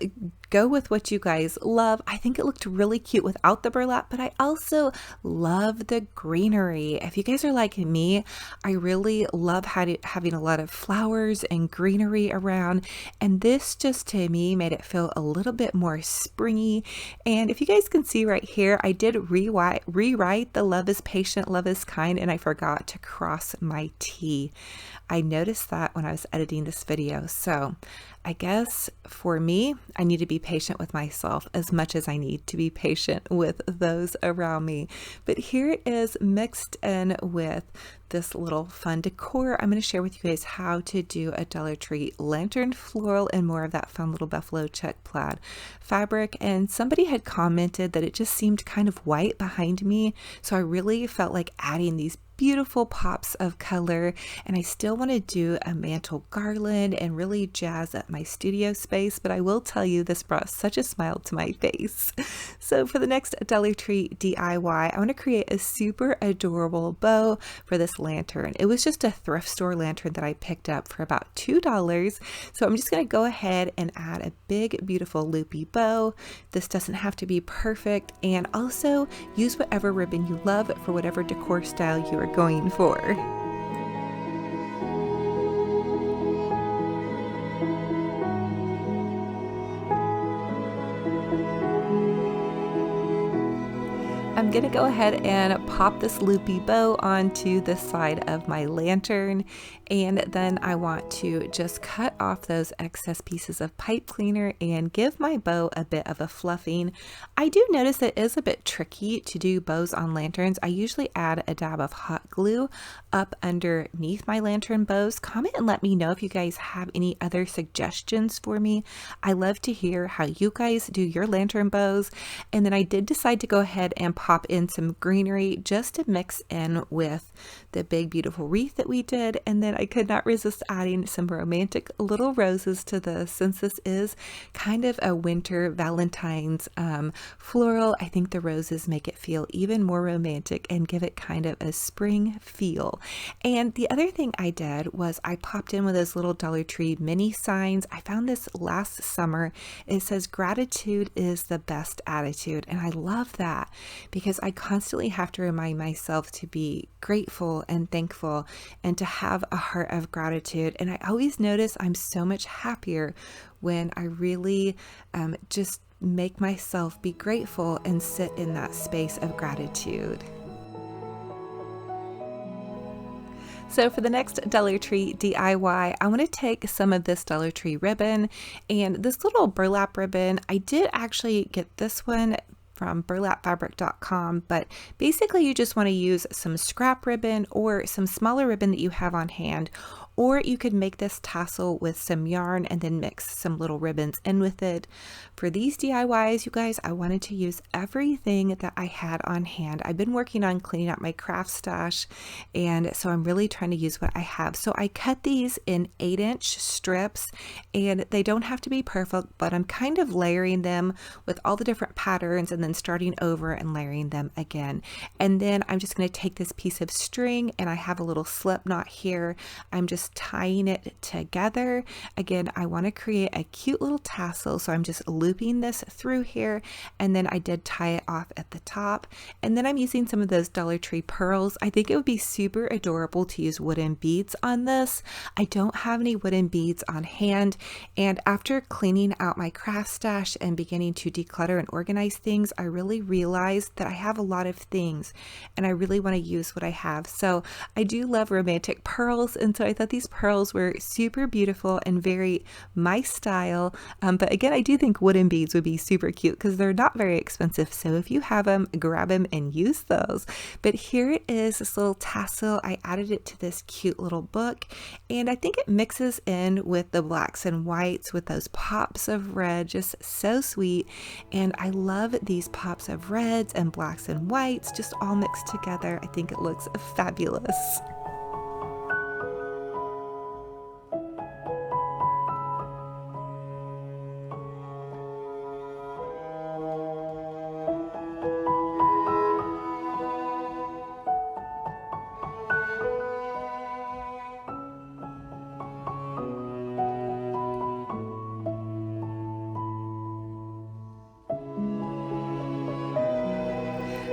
go with what you guys love. I think it looked really cute without the burlap, but I also love the greenery. If you guys are like me, I really love having a lot of flowers and greenery around, and this just to me made it feel a little bit more springy. And if you guys can see right here, I did rewrite the love is patient, love is kind, and I forgot to cross my T. I noticed that when I was editing this video. So I guess for me, I need to be patient with myself as much as I need to be patient with those around me. But here it is mixed in with this little fun decor. I'm going to share with you guys how to do a Dollar Tree lantern floral and more of that fun little buffalo check plaid fabric. And somebody had commented that it just seemed kind of white behind me. So I really felt like adding these beautiful pops of color, and I still want to do a mantle garland and really jazz up my studio space, but I will tell you this brought such a smile to my face. So for the next Dollar Tree DIY, I want to create a super adorable bow for this lantern. It was just a thrift store lantern that I picked up for about $2. So I'm just going to go ahead and add a big beautiful loopy bow. This doesn't have to be perfect, and also use whatever ribbon you love for whatever decor style you are going for. I'm gonna go ahead and pop this loopy bow onto the side of my lantern, and then I want to just cut off those excess pieces of pipe cleaner and give my bow a bit of a fluffing. I do notice it is a bit tricky to do bows on lanterns. I usually add a dab of hot glue up underneath my lantern bows. Comment and let me know if you guys have any other suggestions for me. I love to hear how you guys do your lantern bows. And then I did decide to go ahead and pop in some greenery just to mix in with the big beautiful wreath that we did. And then I could not resist adding some romantic little roses to this, since this is kind of a winter Valentine's floral. I think the roses make it feel even more romantic and give it kind of a spring feel. And the other thing I did was I popped in with those little Dollar Tree mini signs. I found this last summer. It says gratitude is the best attitude, and I love that because I constantly have to remind myself to be grateful and thankful and to have a heart of gratitude. And I always notice I'm so much happier when I really just make myself be grateful and sit in that space of gratitude. So for the next Dollar Tree DIY, I want to take some of this Dollar Tree ribbon and this little burlap ribbon. I did actually get this one from burlapfabric.com, but basically you just want to use some scrap ribbon or some smaller ribbon that you have on hand, or you could make this tassel with some yarn and then mix some little ribbons in with it. For these DIYs, you guys, I wanted to use everything that I had on hand. I've been working on cleaning out my craft stash, and so I'm really trying to use what I have. So I cut these in 8-inch strips, and they don't have to be perfect, but I'm kind of layering them with all the different patterns and then starting over and layering them again. And then I'm just going to take this piece of string, and I have a little slip knot here. I'm just tying it together. Again, I want to create a cute little tassel, so I'm just looping this through here, and then I did tie it off at the top. And then I'm using some of those Dollar Tree pearls. I think it would be super adorable to use wooden beads on this. I don't have any wooden beads on hand, and after cleaning out my craft stash and beginning to declutter and organize things, I really realized that I have a lot of things and I really want to use what I have. So I do love romantic pearls, and so I thought these pearls were super beautiful and very my style. But again, I do think wooden beads would be super cute because they're not very expensive. So if you have them, grab them and use those. But here it is, this little tassel. I added it to this cute little book, and I think it mixes in with the blacks and whites with those pops of red, just so sweet. And I love these pops of reds and blacks and whites just all mixed together. I think it looks fabulous.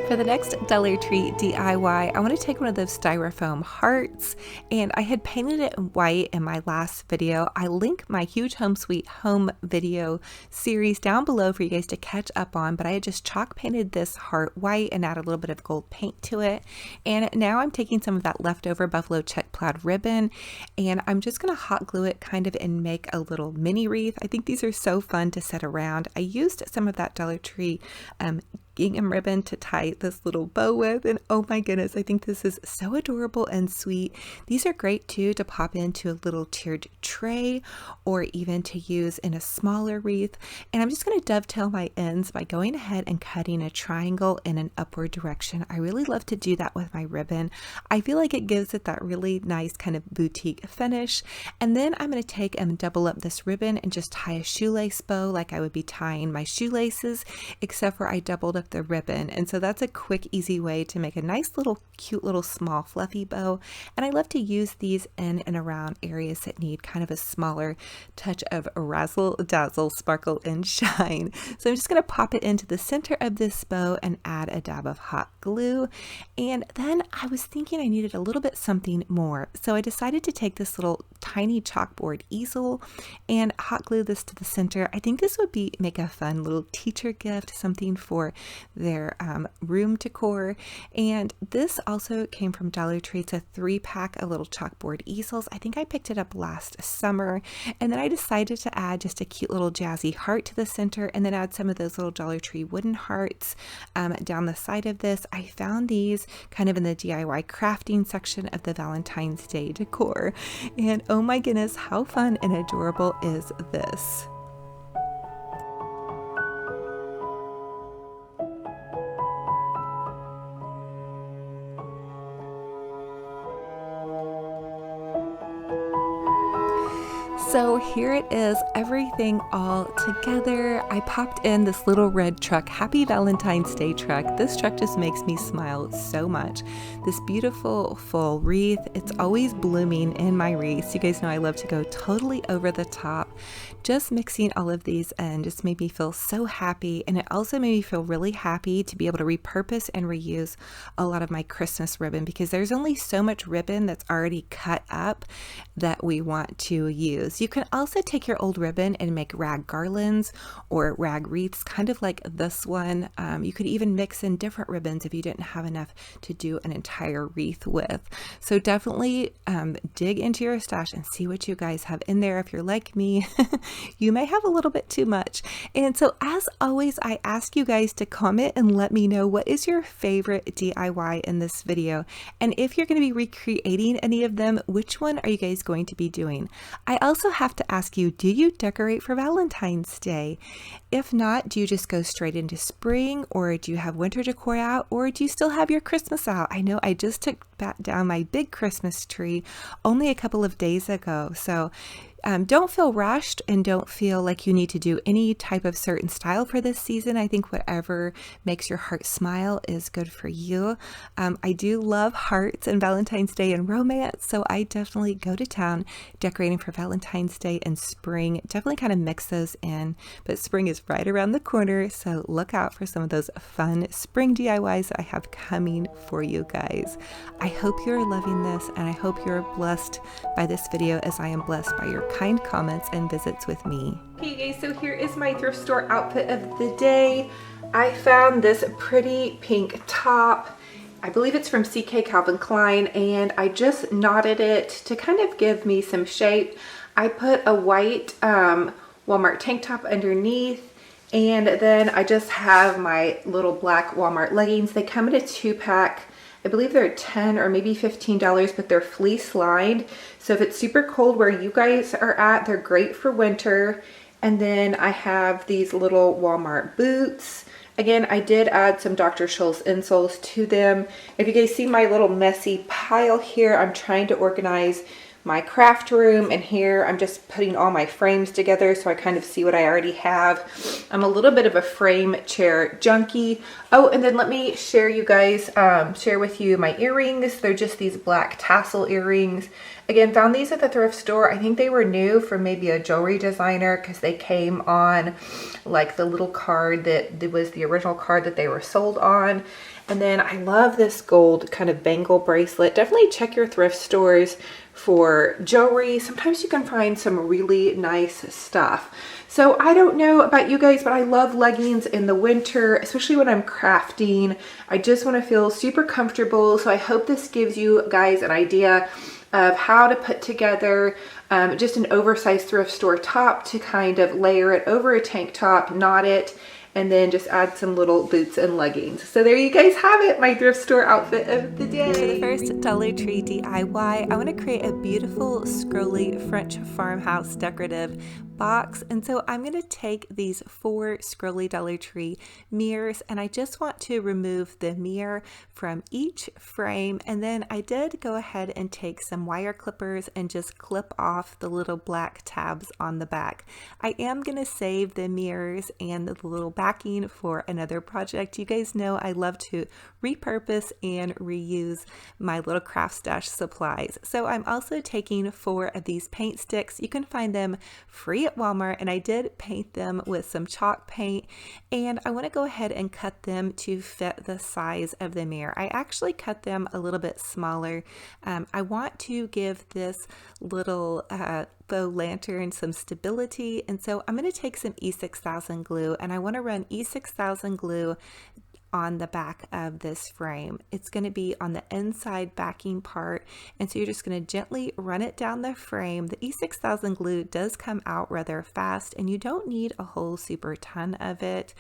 For the next Dollar Tree DIY, I want to take one of those styrofoam hearts, and I had painted it in white in my last video. I link my Huge Home Sweet Home video series down below for you guys to catch up on, but I had just chalk painted this heart white and add a little bit of gold paint to it. And now I'm taking some of that leftover buffalo check plaid ribbon, and I'm just going to hot glue it kind of and make a little mini wreath. I think these are so fun to set around. I used some of that Dollar Tree gingham ribbon to tie this little bow with, and oh my goodness, I think this is so adorable and sweet. These are great too to pop into a little tiered tray or even to use in a smaller wreath. And I'm just going to dovetail my ends by going ahead and cutting a triangle in an upward direction. I really love to do that with my ribbon. I feel like it gives it that really nice kind of boutique finish. And then I'm going to take and double up this ribbon and just tie a shoelace bow like I would be tying my shoelaces, except for I doubled up the ribbon. And so that's a quick, easy way to make a nice little cute little small fluffy bow. And I love to use these in and around areas that need kind of a smaller touch of razzle dazzle, sparkle and shine. So I'm just going to pop it into the center of this bow and add a dab of hot glue. And then I was thinking I needed a little bit something more, so I decided to take this little tiny chalkboard easel and hot glue this to the center. I think this would make a fun little teacher gift, something for their room decor. And this also came from Dollar Tree. It's a 3-pack of little chalkboard easels. I think I picked it up last summer, and then I decided to add just a cute little jazzy heart to the center, and then add some of those little Dollar Tree wooden hearts down the side of this. I found these kind of in the DIY crafting section of the Valentine's Day decor, and oh my goodness, how fun and adorable is this? So here it is, everything all together. I popped in this little red truck, Happy Valentine's Day truck. This truck just makes me smile so much. This beautiful full wreath, it's always blooming in my wreaths. You guys know I love to go totally over the top. Just mixing all of these in just made me feel so happy, and it also made me feel really happy to be able to repurpose and reuse a lot of my Christmas ribbon, because there's only so much ribbon that's already cut up that we want to use. You can also take your old ribbon and make rag garlands or rag wreaths, kind of like this one. You could even mix in different ribbons if you didn't have enough to do an entire wreath with. So definitely dig into your stash and see what you guys have in there. If you're like me, you may have a little bit too much. And so as always, I ask you guys to comment and let me know what is your favorite DIY in this video. And if you're going to be recreating any of them, which one are you guys going to be doing? I also have to ask you, do you decorate for Valentine's Day? If not, do you just go straight into spring, or do you have winter decor out, or do you still have your Christmas out? I know I just took down my big Christmas tree only a couple of days ago. So don't feel rushed and don't feel like you need to do any type of certain style for this season. I think whatever makes your heart smile is good for you. I do love hearts and Valentine's Day and romance, so I definitely go to town decorating for Valentine's Day and spring. Definitely kind of mix those in, but spring is right around the corner, so look out for some of those fun spring DIYs that I have coming for you guys. I hope you're loving this, and I hope you're blessed by this video as I am blessed by your kind comments and visits with me. Okay guys, so here is my thrift store outfit of the day. I found this pretty pink top. I believe it's from CK Calvin Klein, and I just knotted it to kind of give me some shape. I put a white Walmart tank top underneath, and then I just have my little black Walmart leggings. They come in a 2-pack. I believe they're $10 or maybe $15, but they're fleece lined. So if it's super cold where you guys are at, they're great for winter. And then I have these little Walmart boots. Again, I did add some Dr. Scholl's insoles to them. If you guys see my little messy pile here, I'm trying to organize my craft room, and here I'm just putting all my frames together so I kind of see what I already have. I'm a little bit of a frame chair junkie. Oh, and then let me share with you my earrings. They're just these black tassel earrings. Again, found these at the thrift store. I think they were new from maybe a jewelry designer because they came on like the little card that was the original card that they were sold on. And then I love this gold kind of bangle bracelet. Definitely check your thrift stores for jewelry. Sometimes you can find some really nice stuff. So I don't know about you guys, but I love leggings in the winter, especially when I'm crafting. I just want to feel super comfortable. So I hope this gives you guys an idea of how to put together just an oversized thrift store top to kind of layer it over a tank top, knot it, and then just add some little boots and leggings. So there you guys have it, my thrift store outfit of the day. For the first Dollar Tree DIY, I want to create a beautiful scrolly French farmhouse decorative box. And so I'm going to take these 4 scrolly Dollar Tree mirrors, and I just want to remove the mirror from each frame. And then I did go ahead and take some wire clippers and just clip off the little black tabs on the back. I am going to save the mirrors and the little backing for another project. You guys know I love to repurpose and reuse my little craft stash supplies. So I'm also taking 4 of these paint sticks. You can find them free at Walmart, and I did paint them with some chalk paint, and I want to go ahead and cut them to fit the size of the mirror. I actually cut them a little bit smaller. I want to give this little faux lantern some stability, and so I'm going to take some E6000 glue, and I want to run E6000 glue on the back of this frame. It's going to be on the inside backing part, and so you're just going to gently run it down the frame. The E6000 glue does come out rather fast, and you don't need a whole super ton of it.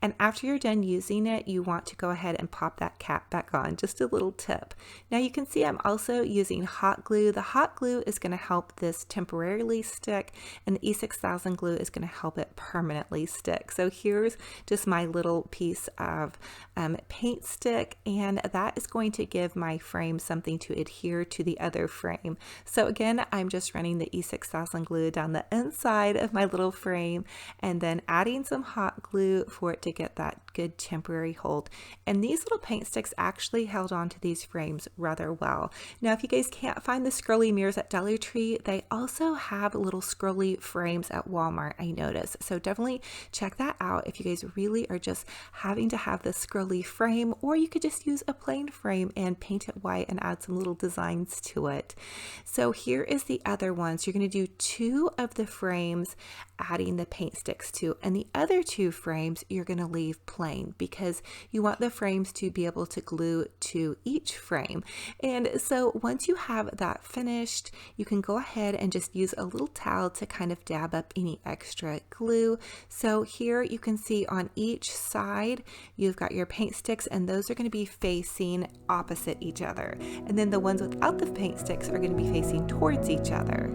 And after you're done using it, you want to go ahead and pop that cap back on. Just a little tip. Now you can see I'm also using hot glue. The hot glue is going to help this temporarily stick, and the E6000 glue is going to help it permanently stick. So here's just my little piece of paint stick, and that is going to give my frame something to adhere to the other frame. So again, I'm just running the E6000 glue down the inside of my little frame, and then adding some hot glue for it to get that good temporary hold. And these little paint sticks actually held on to these frames rather well. Now, if you guys can't find the scrolly mirrors at Dollar Tree, they also have little scrolly frames at Walmart, I noticed. So definitely check that out if you guys really are just having to have this scrolly frame, or you could just use a plain frame and paint it white and add some little designs to it. So here is the other one. So you're going to do 2 of the frames adding the paint sticks to, and the other 2 frames you're going to leave plain because you want the frames to be able to glue to each frame. And so once you have that finished, you can go ahead and just use a little towel to kind of dab up any extra glue. So here you can see on each side you've got your paint sticks, and those are going to be facing opposite each other, and then the ones without the paint sticks are going to be facing towards each other.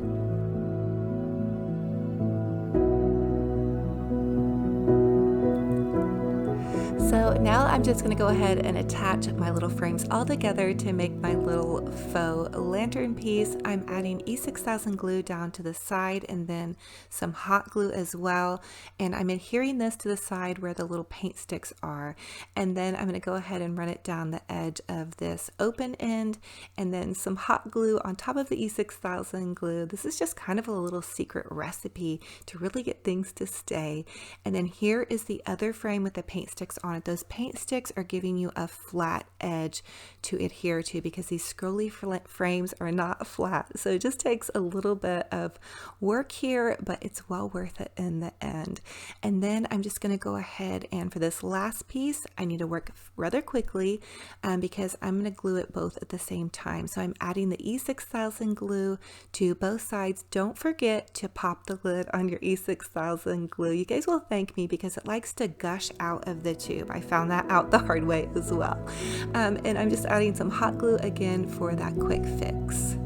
So now I'm just going to go ahead and attach my little frames all together to make my little faux lantern piece. I'm adding E6000 glue down to the side and then some hot glue as well. And I'm adhering this to the side where the little paint sticks are. And then I'm going to go ahead and run it down the edge of this open end, and then some hot glue on top of the E6000 glue. This is just kind of a little secret recipe to really get things to stay. And then here is the other frame with the paint sticks on it. Those paint sticks are giving you a flat edge to adhere to because these scrolly frames are not flat. So it just takes a little bit of work here, but it's well worth it in the end. And then I'm just going to go ahead, and for this last piece, I need to work rather quickly because I'm going to glue it both at the same time. So I'm adding the E6000 glue to both sides. Don't forget to pop the lid on your E6000 glue. You guys will thank me because it likes to gush out of the tube. I found that out the hard way as well. And I'm just adding some hot glue again for that quick fix.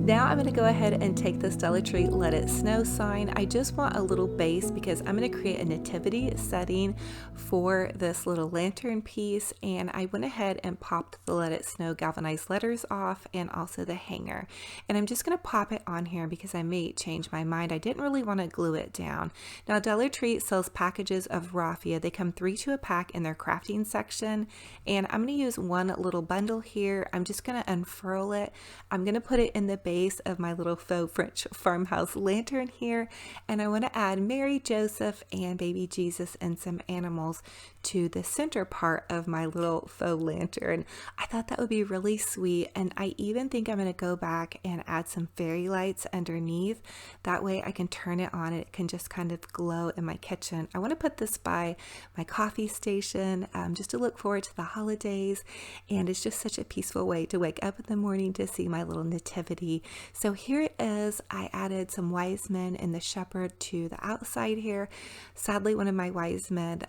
Now I'm going to go ahead and take this Dollar Tree Let It Snow sign. I just want a little base because I'm going to create a nativity setting for this little lantern piece, and I went ahead and popped the Let It Snow galvanized letters off and also the hanger. And I'm just going to pop it on here because I may change my mind. I didn't really want to glue it down. Now Dollar Tree sells packages of raffia. They come 3 to a pack in their crafting section, and I'm going to use one little bundle here. I'm just going to unfurl it. I'm going to put it in the base base of my little faux French farmhouse lantern here, and I want to add Mary, Joseph, and baby Jesus and some animals to the center part of my little faux lantern. I thought that would be really sweet, and I even think I'm going to go back and add some fairy lights underneath. That way I can turn it on and it can just kind of glow in my kitchen. I want to put this by my coffee station just to look forward to the holidays, and it's just such a peaceful way to wake up in the morning to see my little nativity. So here it is. I added some wise men and the shepherd to the outside here. Sadly, one of my wise men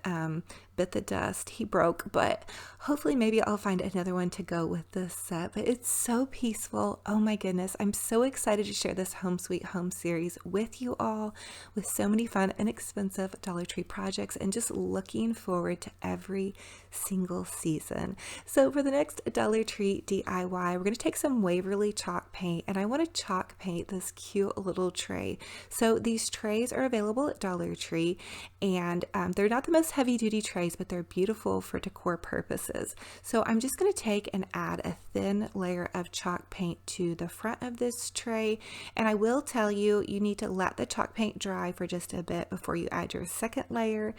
bit the dust. He broke, but hopefully maybe I'll find another one to go with this set. But it's so peaceful. Oh my goodness. I'm so excited to share this Home Sweet Home series with you all, with so many fun, inexpensive Dollar Tree projects, and just looking forward to every single season. So for the next Dollar Tree DIY, we're going to take some Waverly chalk paint, and I want to chalk paint this cute little tray. So these trays are available at Dollar Tree, and they're not the most heavy duty trays, but they're beautiful for decor purposes. So I'm just going to take and add a thin layer of chalk paint to the front of this tray, and I will tell you, you need to let the chalk paint dry for just a bit before you add your second layer,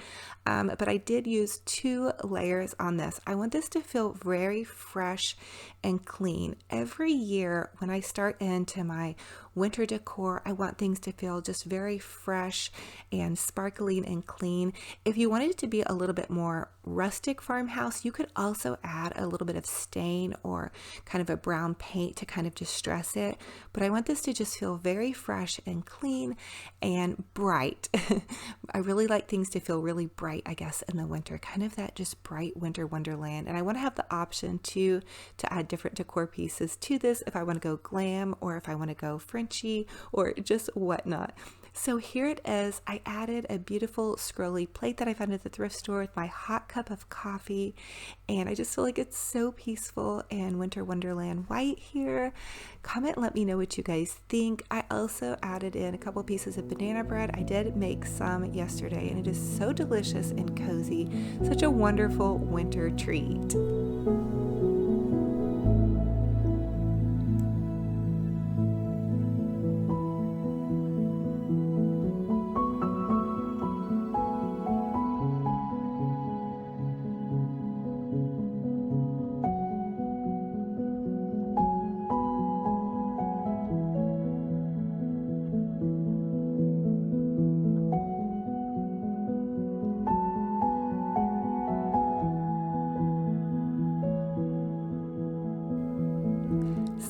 but I did use 2 layers on this. I want this to feel very fresh and clean. Every year when I start into my winter decor, I want things to feel just very fresh and sparkling and clean. If you wanted it to be a little bit more rustic farmhouse, you could also add a little bit of stain or kind of a brown paint to kind of distress it. But I want this to just feel very fresh and clean and bright. I really like things to feel really bright, I guess, in the winter, kind of that just bright winter wonderland. And I want to have the option to add different decor pieces to this if I want to go glam or if I want to go Frenchy or just whatnot. So here it is. I added a beautiful scrolly plate that I found at the thrift store with my hot cup of coffee, and I just feel like it's so peaceful and winter wonderland white here. Comment and let me know what you guys think. I also added in a couple pieces of banana bread. I did make some yesterday, and it is so delicious and cozy. Such a wonderful winter treat.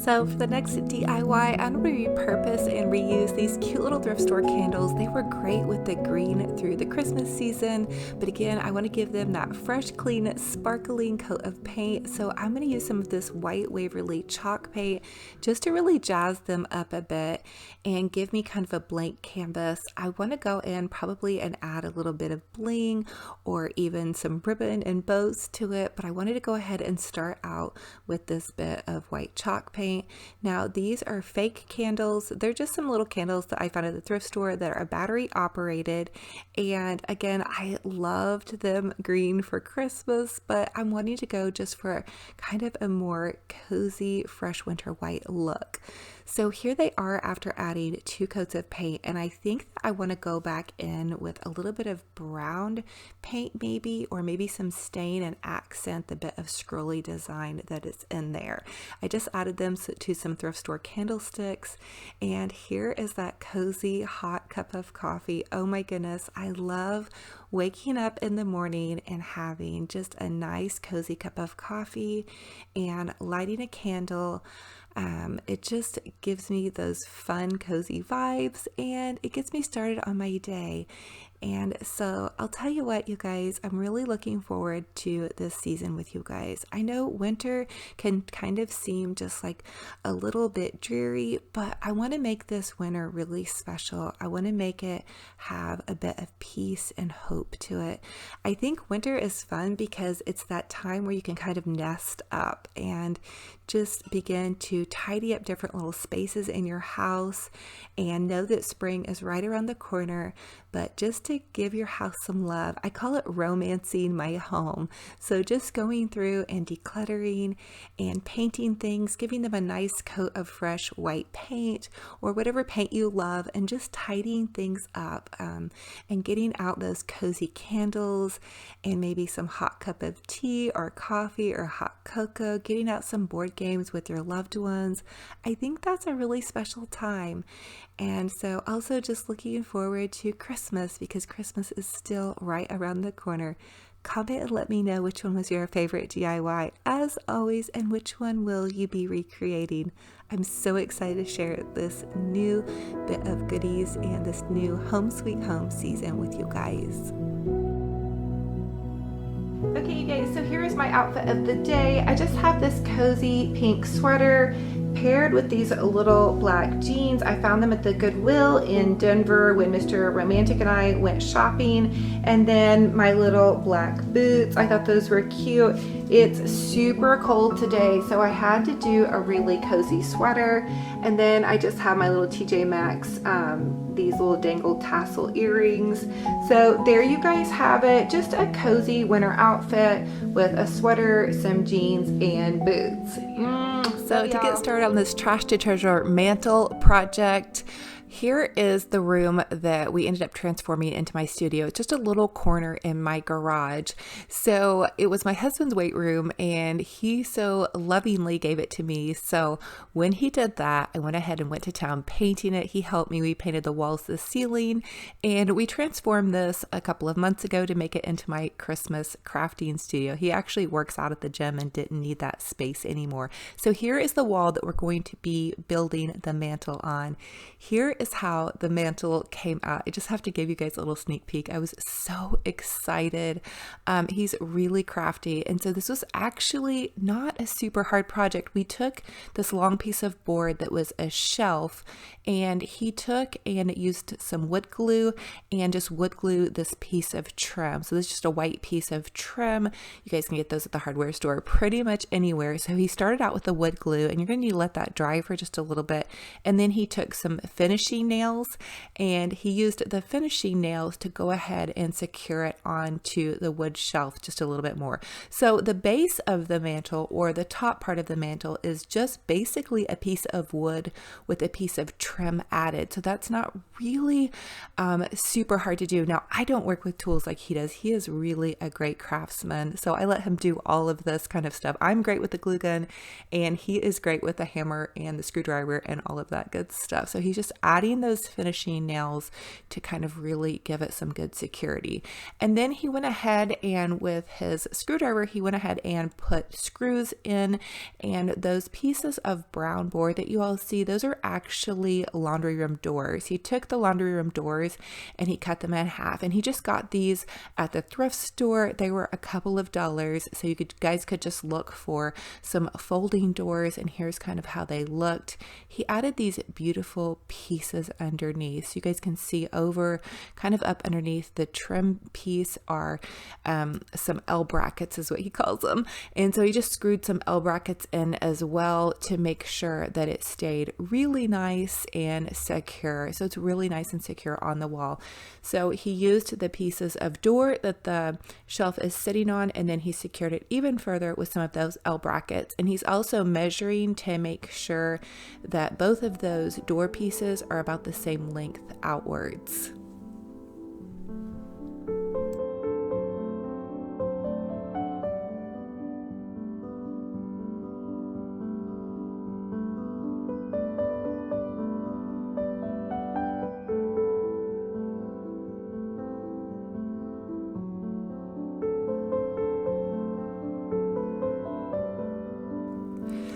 So for the next DIY, I'm going to repurpose and reuse these cute little thrift store candles. They were great with the green through the Christmas season, but again, I want to give them that fresh, clean, sparkling coat of paint. So I'm going to use some of this white Waverly chalk paint just to really jazz them up a bit and give me kind of a blank canvas. I want to go in probably and add a little bit of bling or even some ribbon and bows to it, but I wanted to go ahead and start out with this bit of white chalk paint. Now these are fake candles. They're just some little candles that I found at the thrift store that are battery operated, and again, I loved them green for Christmas, but I'm wanting to go just for kind of a more cozy fresh winter white look. So here they are after adding 2 coats of paint, and I think that I want to go back in with a little bit of brown paint maybe, or maybe some stain and accent the bit of scrolly design that is in there. I just added them to some thrift store candlesticks, and here is that cozy hot cup of coffee. Oh my goodness, I love waking up in the morning and having just a nice cozy cup of coffee and lighting a candle. It just gives me those fun, cozy vibes, and it gets me started on my day. And so I'll tell you what, you guys, I'm really looking forward to this season with you guys. I know winter can kind of seem just like a little bit dreary, but I want to make this winter really special. I want to make it have a bit of peace and hope to it. I think winter is fun because it's that time where you can kind of nest up and just begin to tidy up different little spaces in your house and know that spring is right around the corner, but just to give your house some love. I call it romancing my home. So just going through and decluttering and painting things, giving them a nice coat of fresh white paint or whatever paint you love, and just tidying things up and getting out those cozy candles and maybe some hot cup of tea or coffee or hot cocoa, getting out some board games with your loved ones. I think that's a really special time. And so also just looking forward to Christmas, because Christmas is still right around the corner. Comment and let me know which one was your favorite DIY as always, and which one will you be recreating. I'm so excited to share this new bit of goodies and this new home sweet home season with you guys. Okay, you guys, so here is my outfit of the day. I just have this cozy pink sweater paired with these little black jeans. I found them at the Goodwill in Denver when Mr. Romantic and I went shopping. And then my little black boots. I thought those were cute. It's super cold today, so I had to do a really cozy sweater. And then I just have my little TJ Maxx, these little dangled tassel earrings. So there you guys have it. Just a cozy winter outfit with a sweater, some jeans, and boots. So to get started on this trash to treasure mantle project, here is the room that we ended up transforming into my studio. It's just a little corner in my garage. So it was my husband's weight room, and he so lovingly gave it to me. So when he did that, I went ahead and went to town painting it. He helped me. We painted the walls, the ceiling, and we transformed this a couple of months ago to make it into my Christmas crafting studio. He actually works out at the gym and didn't need that space anymore. So here is the wall that we're going to be building the mantle on. Here is how the mantle came out. I just have to give you guys a little sneak peek. I was so excited. He's really crafty. And so this was actually not a super hard project. We took this long piece of board that was a shelf, and he took and used some wood glue and just wood glue this piece of trim. So this is just a white piece of trim. You guys can get those at the hardware store pretty much anywhere. So he started out with the wood glue, and you're going to need to let that dry for just a little bit. And then he took some finishing nails, and he used the finishing nails to go ahead and secure it onto the wood shelf just a little bit more. So the base of the mantle, or the top part of the mantle, is just basically a piece of wood with a piece of trim added. So that's not really super hard to do. Now, I don't work with tools like he does. He is really a great craftsman, so I let him do all of this kind of stuff. I'm great with the glue gun, and he is great with the hammer and the screwdriver and all of that good stuff. So he's just adding those finishing nails to kind of really give it some good security. And then he went ahead and with his screwdriver, he went ahead and put screws in, and those pieces of brown board that you all see, those are actually laundry room doors. He took the laundry room doors and he cut them in half, and he just got these at the thrift store. They were a couple of dollars, so you guys could just look for some folding doors, and here's kind of how they looked. He added these beautiful pieces underneath, so you guys can see over kind of up underneath the trim piece are some L brackets is what he calls them. And so he just screwed some L brackets in as well to make sure that it stayed really nice and secure. So it's really nice and secure on the wall. So he used the pieces of door that the shelf is sitting on, and then he secured it even further with some of those L brackets. And he's also measuring to make sure that both of those door pieces are about the same length outwards.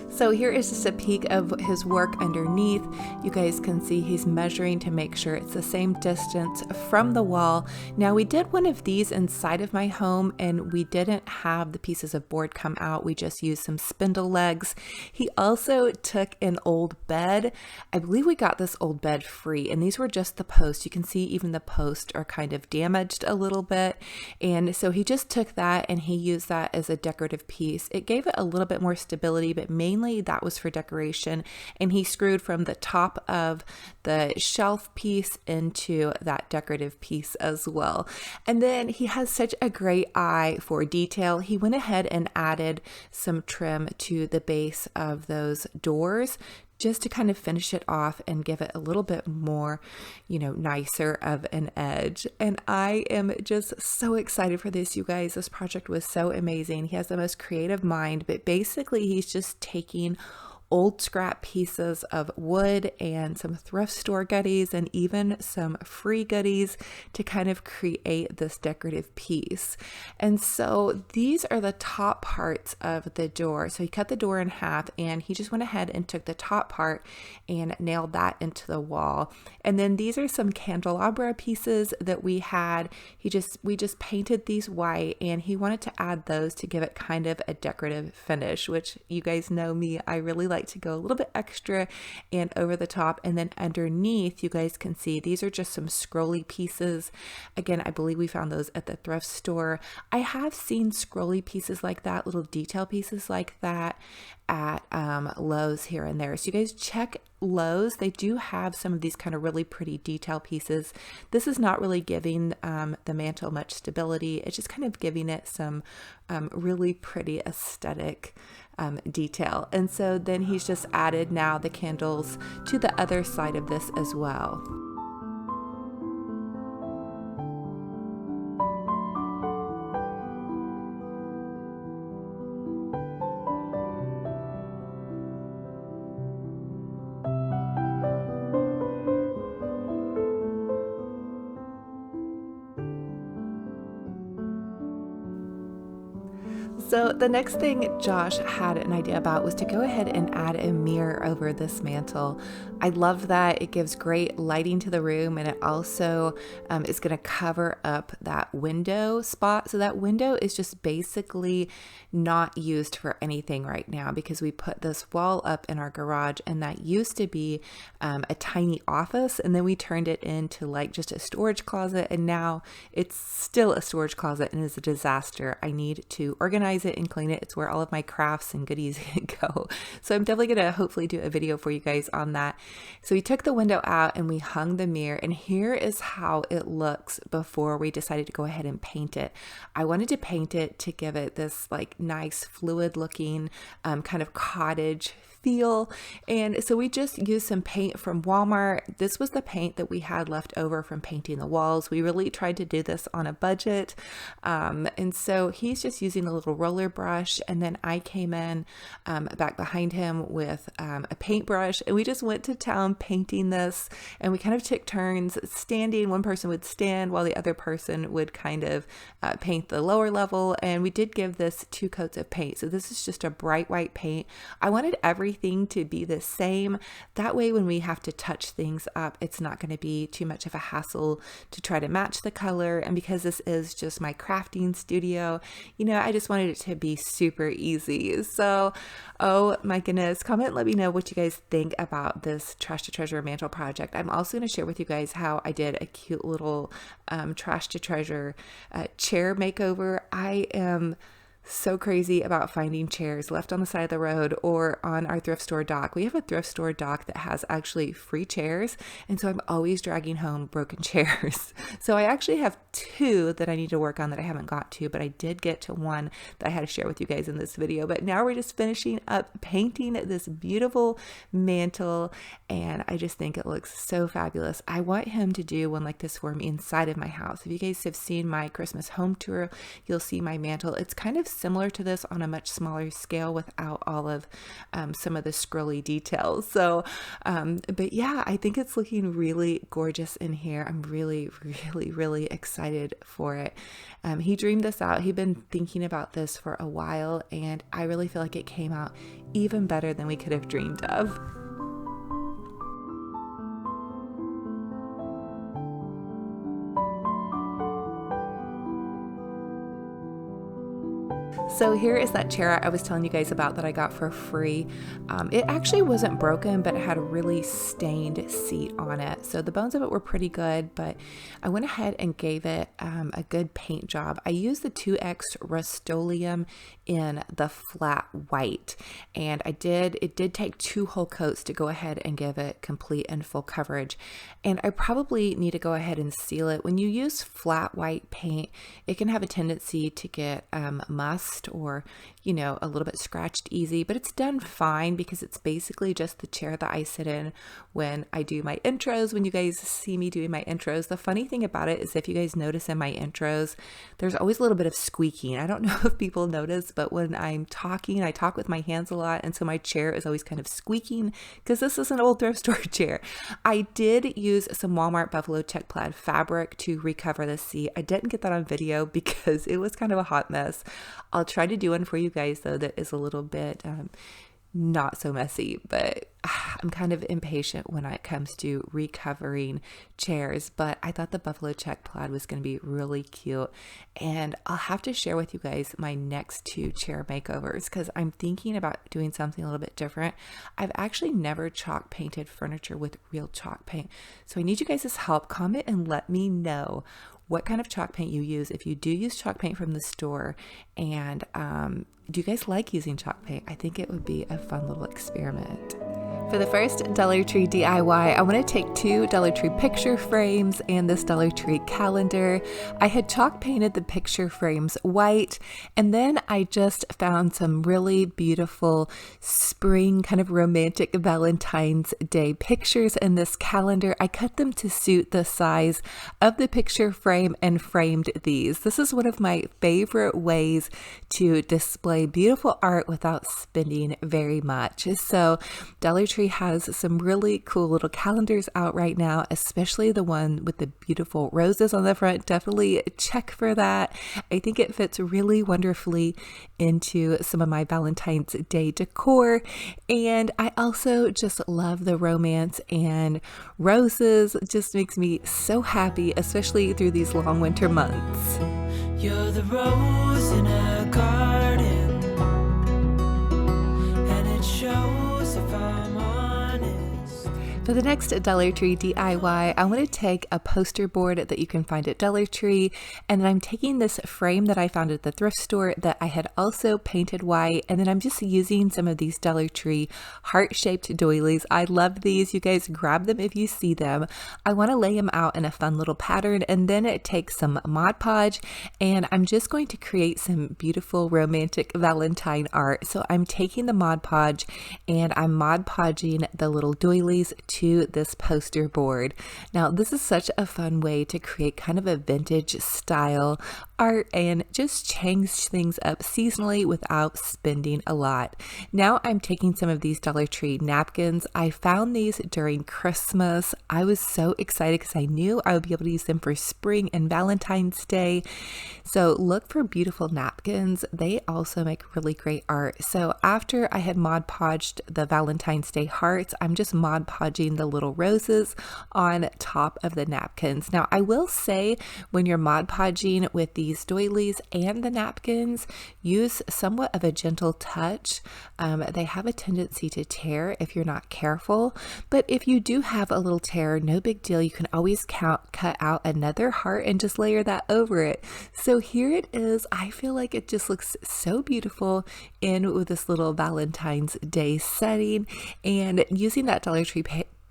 So here is just a peek of his work underneath. You guys can see he's measuring to make sure it's the same distance from the wall. Now, we did one of these inside of my home, and we didn't have the pieces of board come out. We just used some spindle legs. He also took an old bed. I believe we got this old bed free, and these were just the posts. You can see even the posts are kind of damaged a little bit. And so he just took that and he used that as a decorative piece. It gave it a little bit more stability, but mainly originally. That was for decoration, and he screwed from the top of the shelf piece into that decorative piece as well. And then he has such a great eye for detail. He went ahead and added some trim to the base of those doors just to kind of finish it off and give it a little bit more, nicer of an edge. And I am just so excited for this, you guys. This project was so amazing. He has the most creative mind, but basically he's just taking old scrap pieces of wood and some thrift store goodies and even some free goodies to kind of create this decorative piece. And so these are the top parts of the door. So he cut the door in half and he just went ahead and took the top part and nailed that into the wall. And then these are some candelabra pieces that we had. We just painted these white, and he wanted to add those to give it kind of a decorative finish, which you guys know me, I really like to go a little bit extra and over the top. And then underneath, you guys can see these are just some scrolly pieces. Again, I believe we found those at the thrift store. I have seen scrolly pieces like that, little detail pieces like that at Lowe's here and there. So you guys check Lowe's. They do have some of these kind of really pretty detail pieces. This is not really giving the mantle much stability. It's just kind of giving it some really pretty aesthetic detail. And so then he's just added now the candles to the other side of this as well. So the next thing Josh had an idea about was to go ahead and add a mirror over this mantle. I love that. It gives great lighting to the room, and it also is going to cover up that window spot. So that window is just basically not used for anything right now because we put this wall up in our garage, and that used to be a tiny office, and then we turned it into like just a storage closet, and now it's still a storage closet and is a disaster. I need to organize it and clean it. It's where all of my crafts and goodies go. So I'm definitely going to hopefully do a video for you guys on that. So we took the window out and we hung the mirror, and here is how it looks before we decided to go ahead and paint it. I wanted to paint it to give it this like nice fluid looking kind of cottage feel. And so we just used some paint from Walmart. This was the paint that we had left over from painting the walls. We really tried to do this on a budget. And so he's just using a little roller brush. And then I came in back behind him with a paintbrush, and we just went to town painting this. And we kind of took turns standing. One person would stand while the other person would kind of paint the lower level. And we did give this 2 coats of paint. So this is just a bright white paint. I wanted everything to be the same. That way, when we have to touch things up, it's not going to be too much of a hassle to try to match the color. And because this is just my crafting studio, I just wanted it to be super easy. So, oh my goodness, comment, let me know what you guys think about this Trash to Treasure mantle project. I'm also going to share with you guys how I did a cute little Trash to Treasure chair makeover. I am so crazy about finding chairs left on the side of the road or on our thrift store dock. We have a thrift store dock that has actually free chairs, and so I'm always dragging home broken chairs. So I actually have 2 that I need to work on that I haven't got to, but I did get to one that I had to share with you guys in this video. But now we're just finishing up painting this beautiful mantle, and I just think it looks so fabulous. I want him to do one like this for me inside of my house. If you guys have seen my Christmas home tour, you'll see my mantle. It's kind of similar to this on a much smaller scale without all of some of the scrolly details. So, but yeah, I think it's looking really gorgeous in here. I'm really, really, really excited for it. He dreamed this out. He'd been thinking about this for a while, and I really feel like it came out even better than we could have dreamed of. So here is that chair I was telling you guys about that I got for free. It actually wasn't broken, but it had a really stained seat on it. So the bones of it were pretty good, but I went ahead and gave it a good paint job. I used the 2X Rust-Oleum in the flat white, and it did take 2 whole coats to go ahead and give it complete and full coverage. And I probably need to go ahead and seal it. When you use flat white paint, it can have a tendency to get must or, you know, a little bit scratched easy, but it's done fine because it's basically just the chair that I sit in when I do my intros. When you guys see me doing my intros, the funny thing about it is if you guys notice in my intros, there's always a little bit of squeaking. I don't know if people notice, but when I'm talking, I talk with my hands a lot, and so my chair is always kind of squeaking because this is an old thrift store chair. I did use some Walmart buffalo check plaid fabric to recover the seat. I didn't get that on video because it was kind of a hot mess. I'll try to do one for you guys though that is a little bit not so messy, but I'm kind of impatient when it comes to recovering chairs. But I thought the buffalo check plaid was going to be really cute, and I'll have to share with you guys my next 2 chair makeovers because I'm thinking about doing something a little bit different. I've actually never chalk painted furniture with real chalk paint, so I need you guys' help. Comment and let me know what kind of chalk paint you use, if you do use chalk paint from the store, and do you guys like using chalk paint? I think it would be a fun little experiment. For the first Dollar Tree DIY, I want to take 2 Dollar Tree picture frames and this Dollar Tree calendar. I had chalk painted the picture frames white, and then I just found some really beautiful spring kind of romantic Valentine's Day pictures in this calendar. I cut them to suit the size of the picture frame and framed these. This is one of my favorite ways to display beautiful art without spending very much. So Dollar Tree has some really cool little calendars out right now, especially the one with the beautiful roses on the front. Definitely check for that. I think it fits really wonderfully into some of my Valentine's Day decor. And I also just love the romance, and roses just makes me so happy, especially through these long winter months. You're the rose in a garden, and it shows if I'm honest. For the next Dollar Tree DIY, I want to take a poster board that you can find at Dollar Tree, and then I'm taking this frame that I found at the thrift store that I had also painted white, and then I'm just using some of these Dollar Tree heart-shaped doilies. I love these. You guys grab them if you see them. I want to lay them out in a fun little pattern, and then it takes some Mod Podge, and I'm just going to create some beautiful romantic Valentine art. So I'm taking the Mod Podge and I'm Mod Podging the little doilies to this poster board. Now, this is such a fun way to create kind of a vintage style art and just change things up seasonally without spending a lot. Now I'm taking some of these Dollar Tree napkins. I found these during Christmas. I was so excited because I knew I would be able to use them for spring and Valentine's Day. So look for beautiful napkins. They also make really great art. So after I had Mod Podged the Valentine's Day hearts, I'm just Mod Podging the little roses on top of the napkins. Now I will say, when you're Mod Podging with these doilies and the napkins, use somewhat of a gentle touch. They have a tendency to tear if you're not careful, but if you do have a little tear, no big deal. You can always cut out another heart and just layer that over it. So here it is. I feel like it just looks so beautiful in with this little Valentine's Day setting, and using that Dollar Tree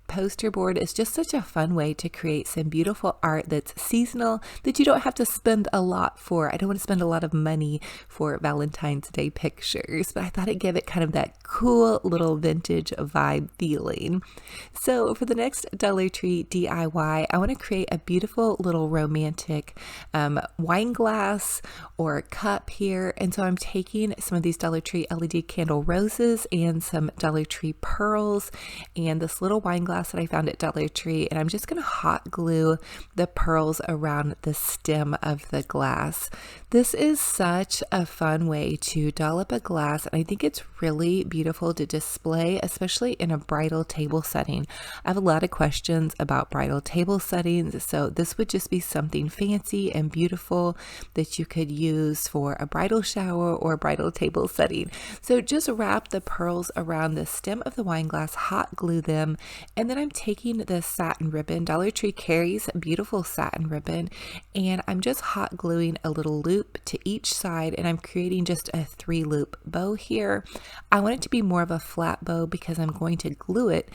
poster board is just such a fun way to create some beautiful art that's seasonal that you don't have to spend a lot for. I don't want to spend a lot of money for Valentine's Day pictures, but I thought it'd give it kind of that cool little vintage vibe feeling. So for the next Dollar Tree DIY, I want to create a beautiful little romantic wine glass or cup here. And so I'm taking some of these Dollar Tree LED candle roses and some Dollar Tree pearls and this little wine glass glass that I found at Dollar Tree, and I'm just going to hot glue the pearls around the stem of the glass. This is such a fun way to doll up a glass, and I think it's really beautiful to display, especially in a bridal table setting. I have a lot of questions about bridal table settings, so this would just be something fancy and beautiful that you could use for a bridal shower or bridal table setting. So just wrap the pearls around the stem of the wine glass, hot glue them, and then I'm taking the satin ribbon. Dollar Tree carries beautiful satin ribbon, and I'm just hot gluing a little loop to each side, and I'm creating just a 3-loop bow here. I want it to be more of a flat bow because I'm going to glue it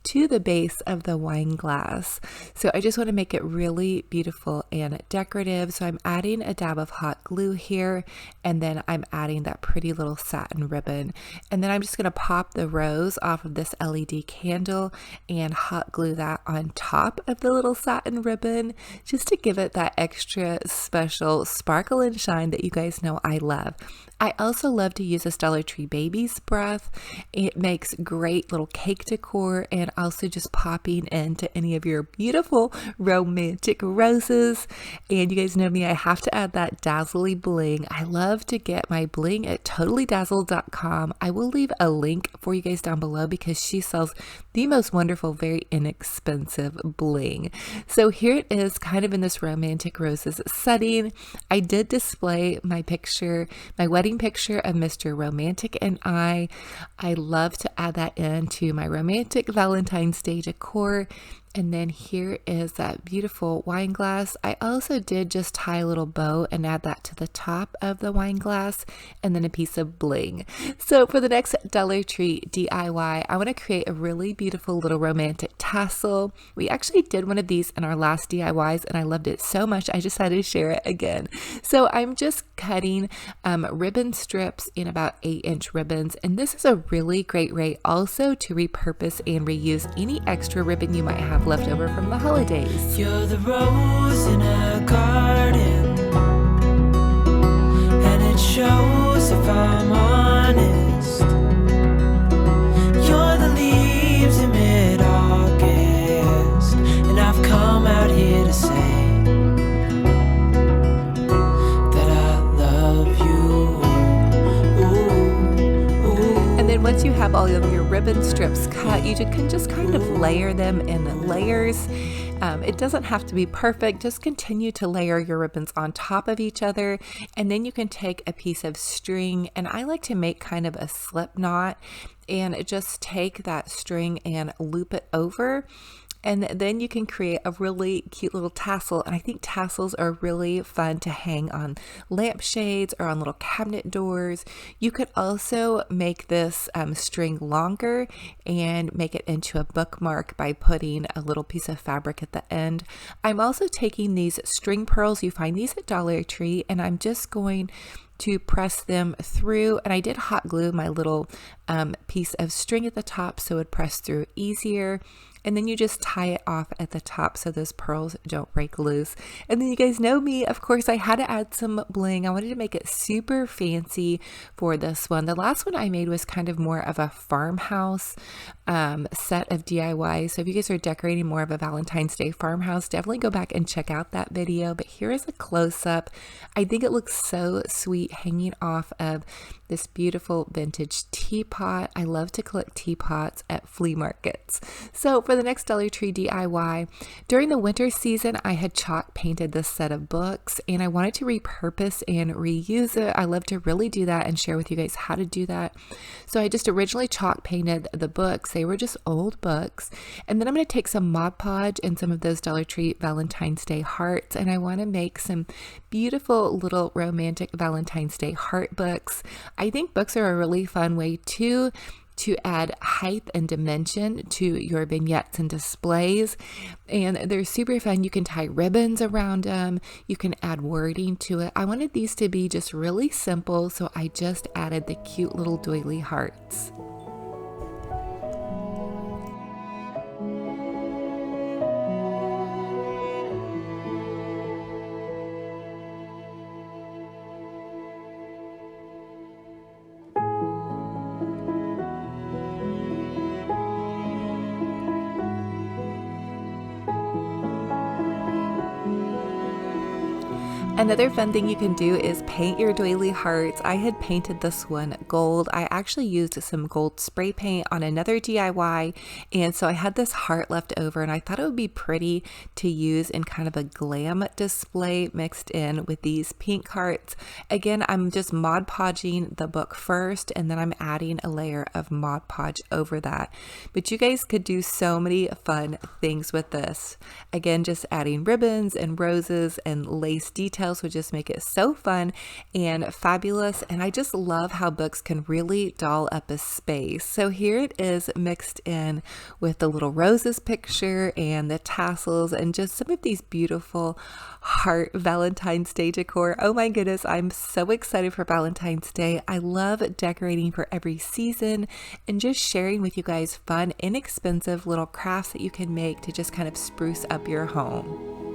to the base of the wine glass. So I just want to make it really beautiful and decorative. So I'm adding a dab of hot glue here, and then I'm adding that pretty little satin ribbon. And then I'm just going to pop the rose off of this LED candle and hot glue that on top of the little satin ribbon, just to give it that extra special sparkle and shine that you guys know I love. I also love to use this Dollar Tree Baby's Breath. It makes great little cake decor, and also just popping into any of your beautiful romantic roses. And you guys know me, I have to add that dazzly bling. I love to get my bling at totallydazzled.com. I will leave a link for you guys down below because she sells the most wonderful, very inexpensive bling. So here it is, kind of in this romantic roses setting. I did display my picture, my wedding picture of Mr. Romantic and I love to add that into my romantic Valentine's Day decor. And then here is that beautiful wine glass. I also did just tie a little bow and add that to the top of the wine glass, and then a piece of bling. So for the next Dollar Tree DIY, I want to create a really beautiful little romantic tassel. We actually did one of these in our last DIYs, and I loved it so much I decided to share it again. So I'm just cutting ribbon strips in about 8-inch ribbons, and this is a really great way also to repurpose and reuse any extra ribbon you might have left over from the holidays. You're the rose in a garden, and it shows if I'm honest. You're the leaves in mid-August, and I've come out here to say that I love you. And then once you have all of your ribbon strips cut, you can just kind of layer them in layers. It doesn't have to be perfect. Just continue to layer your ribbons on top of each other, and then you can take a piece of string, and I like to make kind of a slip knot and just take that string and loop it over. And then you can create a really cute little tassel. And I think tassels are really fun to hang on lampshades or on little cabinet doors. You could also make this string longer and make it into a bookmark by putting a little piece of fabric at the end. I'm also taking these string pearls. You find these at Dollar Tree, and I'm just going to press them through, and I did hot glue my little piece of string at the top so it would press through easier. And then you just tie it off at the top so those pearls don't break loose. And then you guys know me, of course, I had to add some bling. I wanted to make it super fancy for this one. The last one I made was kind of more of a farmhouse set of DIY. So if you guys are decorating more of a Valentine's Day farmhouse, definitely go back and check out that video. But here is a close-up. I think it looks so sweet hanging off of this beautiful vintage teapot. I love to collect teapots at flea markets. So for the next Dollar Tree DIY, during the winter season, I had chalk painted this set of books, and I wanted to repurpose and reuse it. I love to really do that and share with you guys how to do that. So I just originally chalk painted the books. They were just old books. And then I'm going to take some Mod Podge and some of those Dollar Tree Valentine's Day hearts, and I want to make some beautiful little romantic Valentine's Day heart books. I think books are a really fun way to add height and dimension to your vignettes and displays, and they're super fun. You can tie ribbons around them, you can add wording to it. I wanted these to be just really simple, so I just added the cute little doily hearts. Another fun thing you can do is paint your doily hearts. I had painted this one gold. I actually used some gold spray paint on another DIY, and so I had this heart left over, and I thought it would be pretty to use in kind of a glam display mixed in with these pink hearts. Again, I'm just Mod Podging the book first, and then I'm adding a layer of Mod Podge over that. But you guys could do so many fun things with this. Again, just adding ribbons and roses and lace details would just make it so fun and fabulous. And I just love how books can really doll up a space. So here it is mixed in with the little roses picture and the tassels and just some of these beautiful heart Valentine's Day decor. Oh my goodness, I'm so excited for Valentine's Day. I love decorating for every season and just sharing with you guys fun, inexpensive little crafts that you can make to just kind of spruce up your home.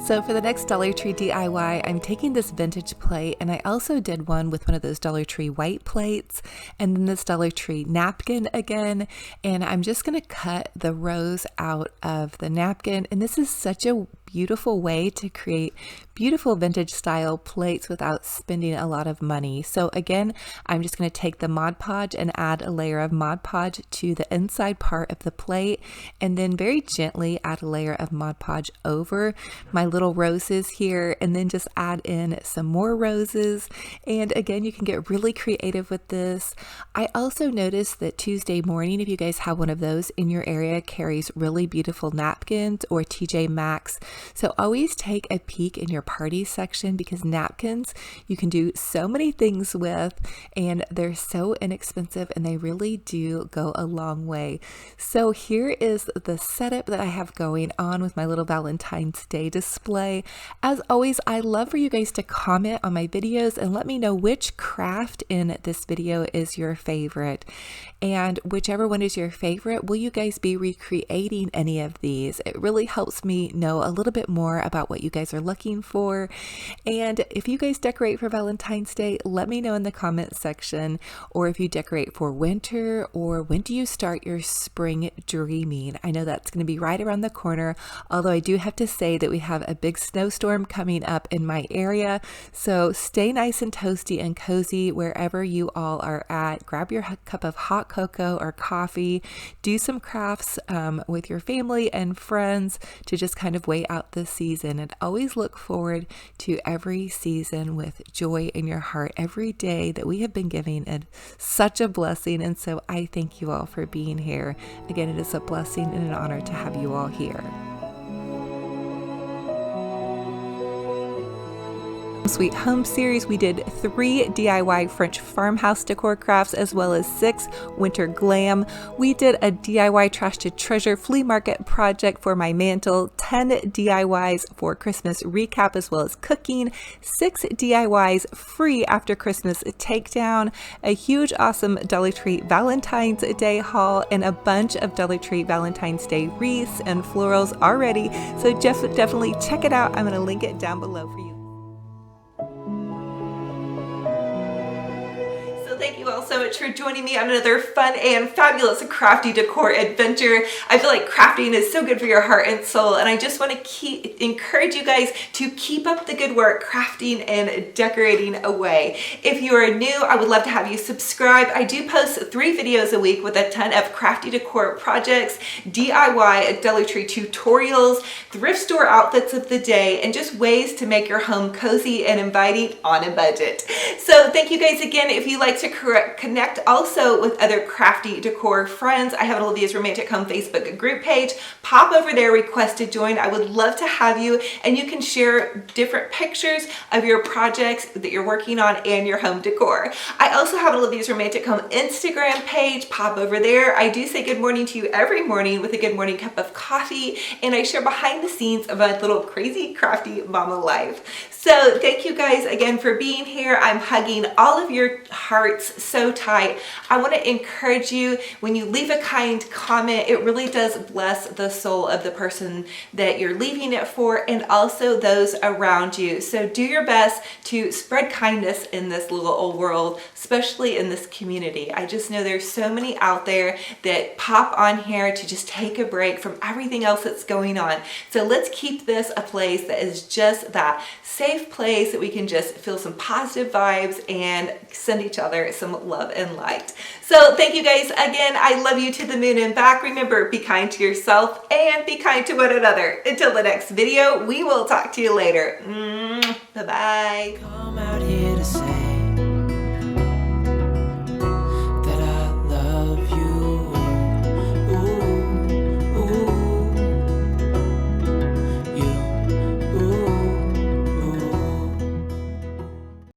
So for the next Dollar Tree DIY, I'm taking this vintage plate, and I also did one with one of those Dollar Tree white plates, and then this Dollar Tree napkin again, and I'm just going to cut the rose out of the napkin. And this is such a beautiful way to create beautiful vintage style plates without spending a lot of money. So again, I'm just going to take the Mod Podge and add a layer of Mod Podge to the inside part of the plate, and then very gently add a layer of Mod Podge over my little roses here, and then just add in some more roses. And again, you can get really creative with this. I also noticed that Tuesday morning, if you guys have one of those in your area, carries really beautiful napkins, or TJ Maxx. So always take a peek in your party section, because napkins you can do so many things with, and they're so inexpensive, and they really do go a long way. So here is the setup that I have going on with my little Valentine's Day display. As always, I love for you guys to comment on my videos and let me know which craft in this video is your favorite. And whichever one is your favorite, will you guys be recreating any of these? It really helps me know a little bit more about what you guys are looking for. And if you guys decorate for Valentine's Day, let me know in the comment section. Or if you decorate for winter, or when do you start your spring dreaming? I know that's going to be right around the corner, although I do have to say that we have a big snowstorm coming up in my area. So stay nice and toasty and cozy wherever you all are at. Grab your cup of hot cocoa or coffee, do some crafts with your family and friends to just kind of wait out the season, and always look forward to every season with joy in your heart. Every day that we have been giving is such a blessing, and so I thank you all for being here. Again, it is a blessing and an honor to have you all here. Sweet Home series, we did 3 DIY French farmhouse decor crafts, as well as 6 winter glam. We did a DIY trash to treasure flea market project for my mantle, 10 DIYs for Christmas recap, as well as cooking, 6 DIYs free after Christmas takedown, a huge awesome Dollar Tree Valentine's Day haul, and a bunch of Dollar Tree Valentine's Day wreaths and florals already. So definitely check it out. I'm going to link it down below for you. Thank you all so much for joining me on another fun and fabulous crafty decor adventure. I feel like crafting is so good for your heart and soul, and I just want to encourage you guys to keep up the good work crafting and decorating away. If you are new, I would love to have you subscribe. I do post 3 videos a week with a ton of crafty decor projects, DIY Dollar Tree tutorials, thrift store outfits of the day, and just ways to make your home cozy and inviting on a budget. So thank you guys again. If you like to connect also with other crafty decor friends, I have an Olivia's Romantic Home Facebook group page. Pop over there, request to join. I would love to have you, and you can share different pictures of your projects that you're working on and your home decor. I also have an Olivia's Romantic Home Instagram page. Pop over there. I do say good morning to you every morning with a good morning cup of coffee, and I share behind the scenes of my little crazy crafty mama life. So thank you guys again for being here. I'm hugging all of your hearts hearts so tight. I want to encourage you, when you leave a kind comment, it really does bless the soul of the person that you're leaving it for and also those around you. So do your best to spread kindness in this little old world, especially in this community. I just know there's so many out there that pop on here to just take a break from everything else that's going on. So let's keep this a place that is just that safe place that we can just feel some positive vibes and send each other some love and light. So thank you guys again. I love you to the moon and back. Remember, be kind to yourself and be kind to one another. Until the next video, we will talk to you later. Bye-bye. Come out here to say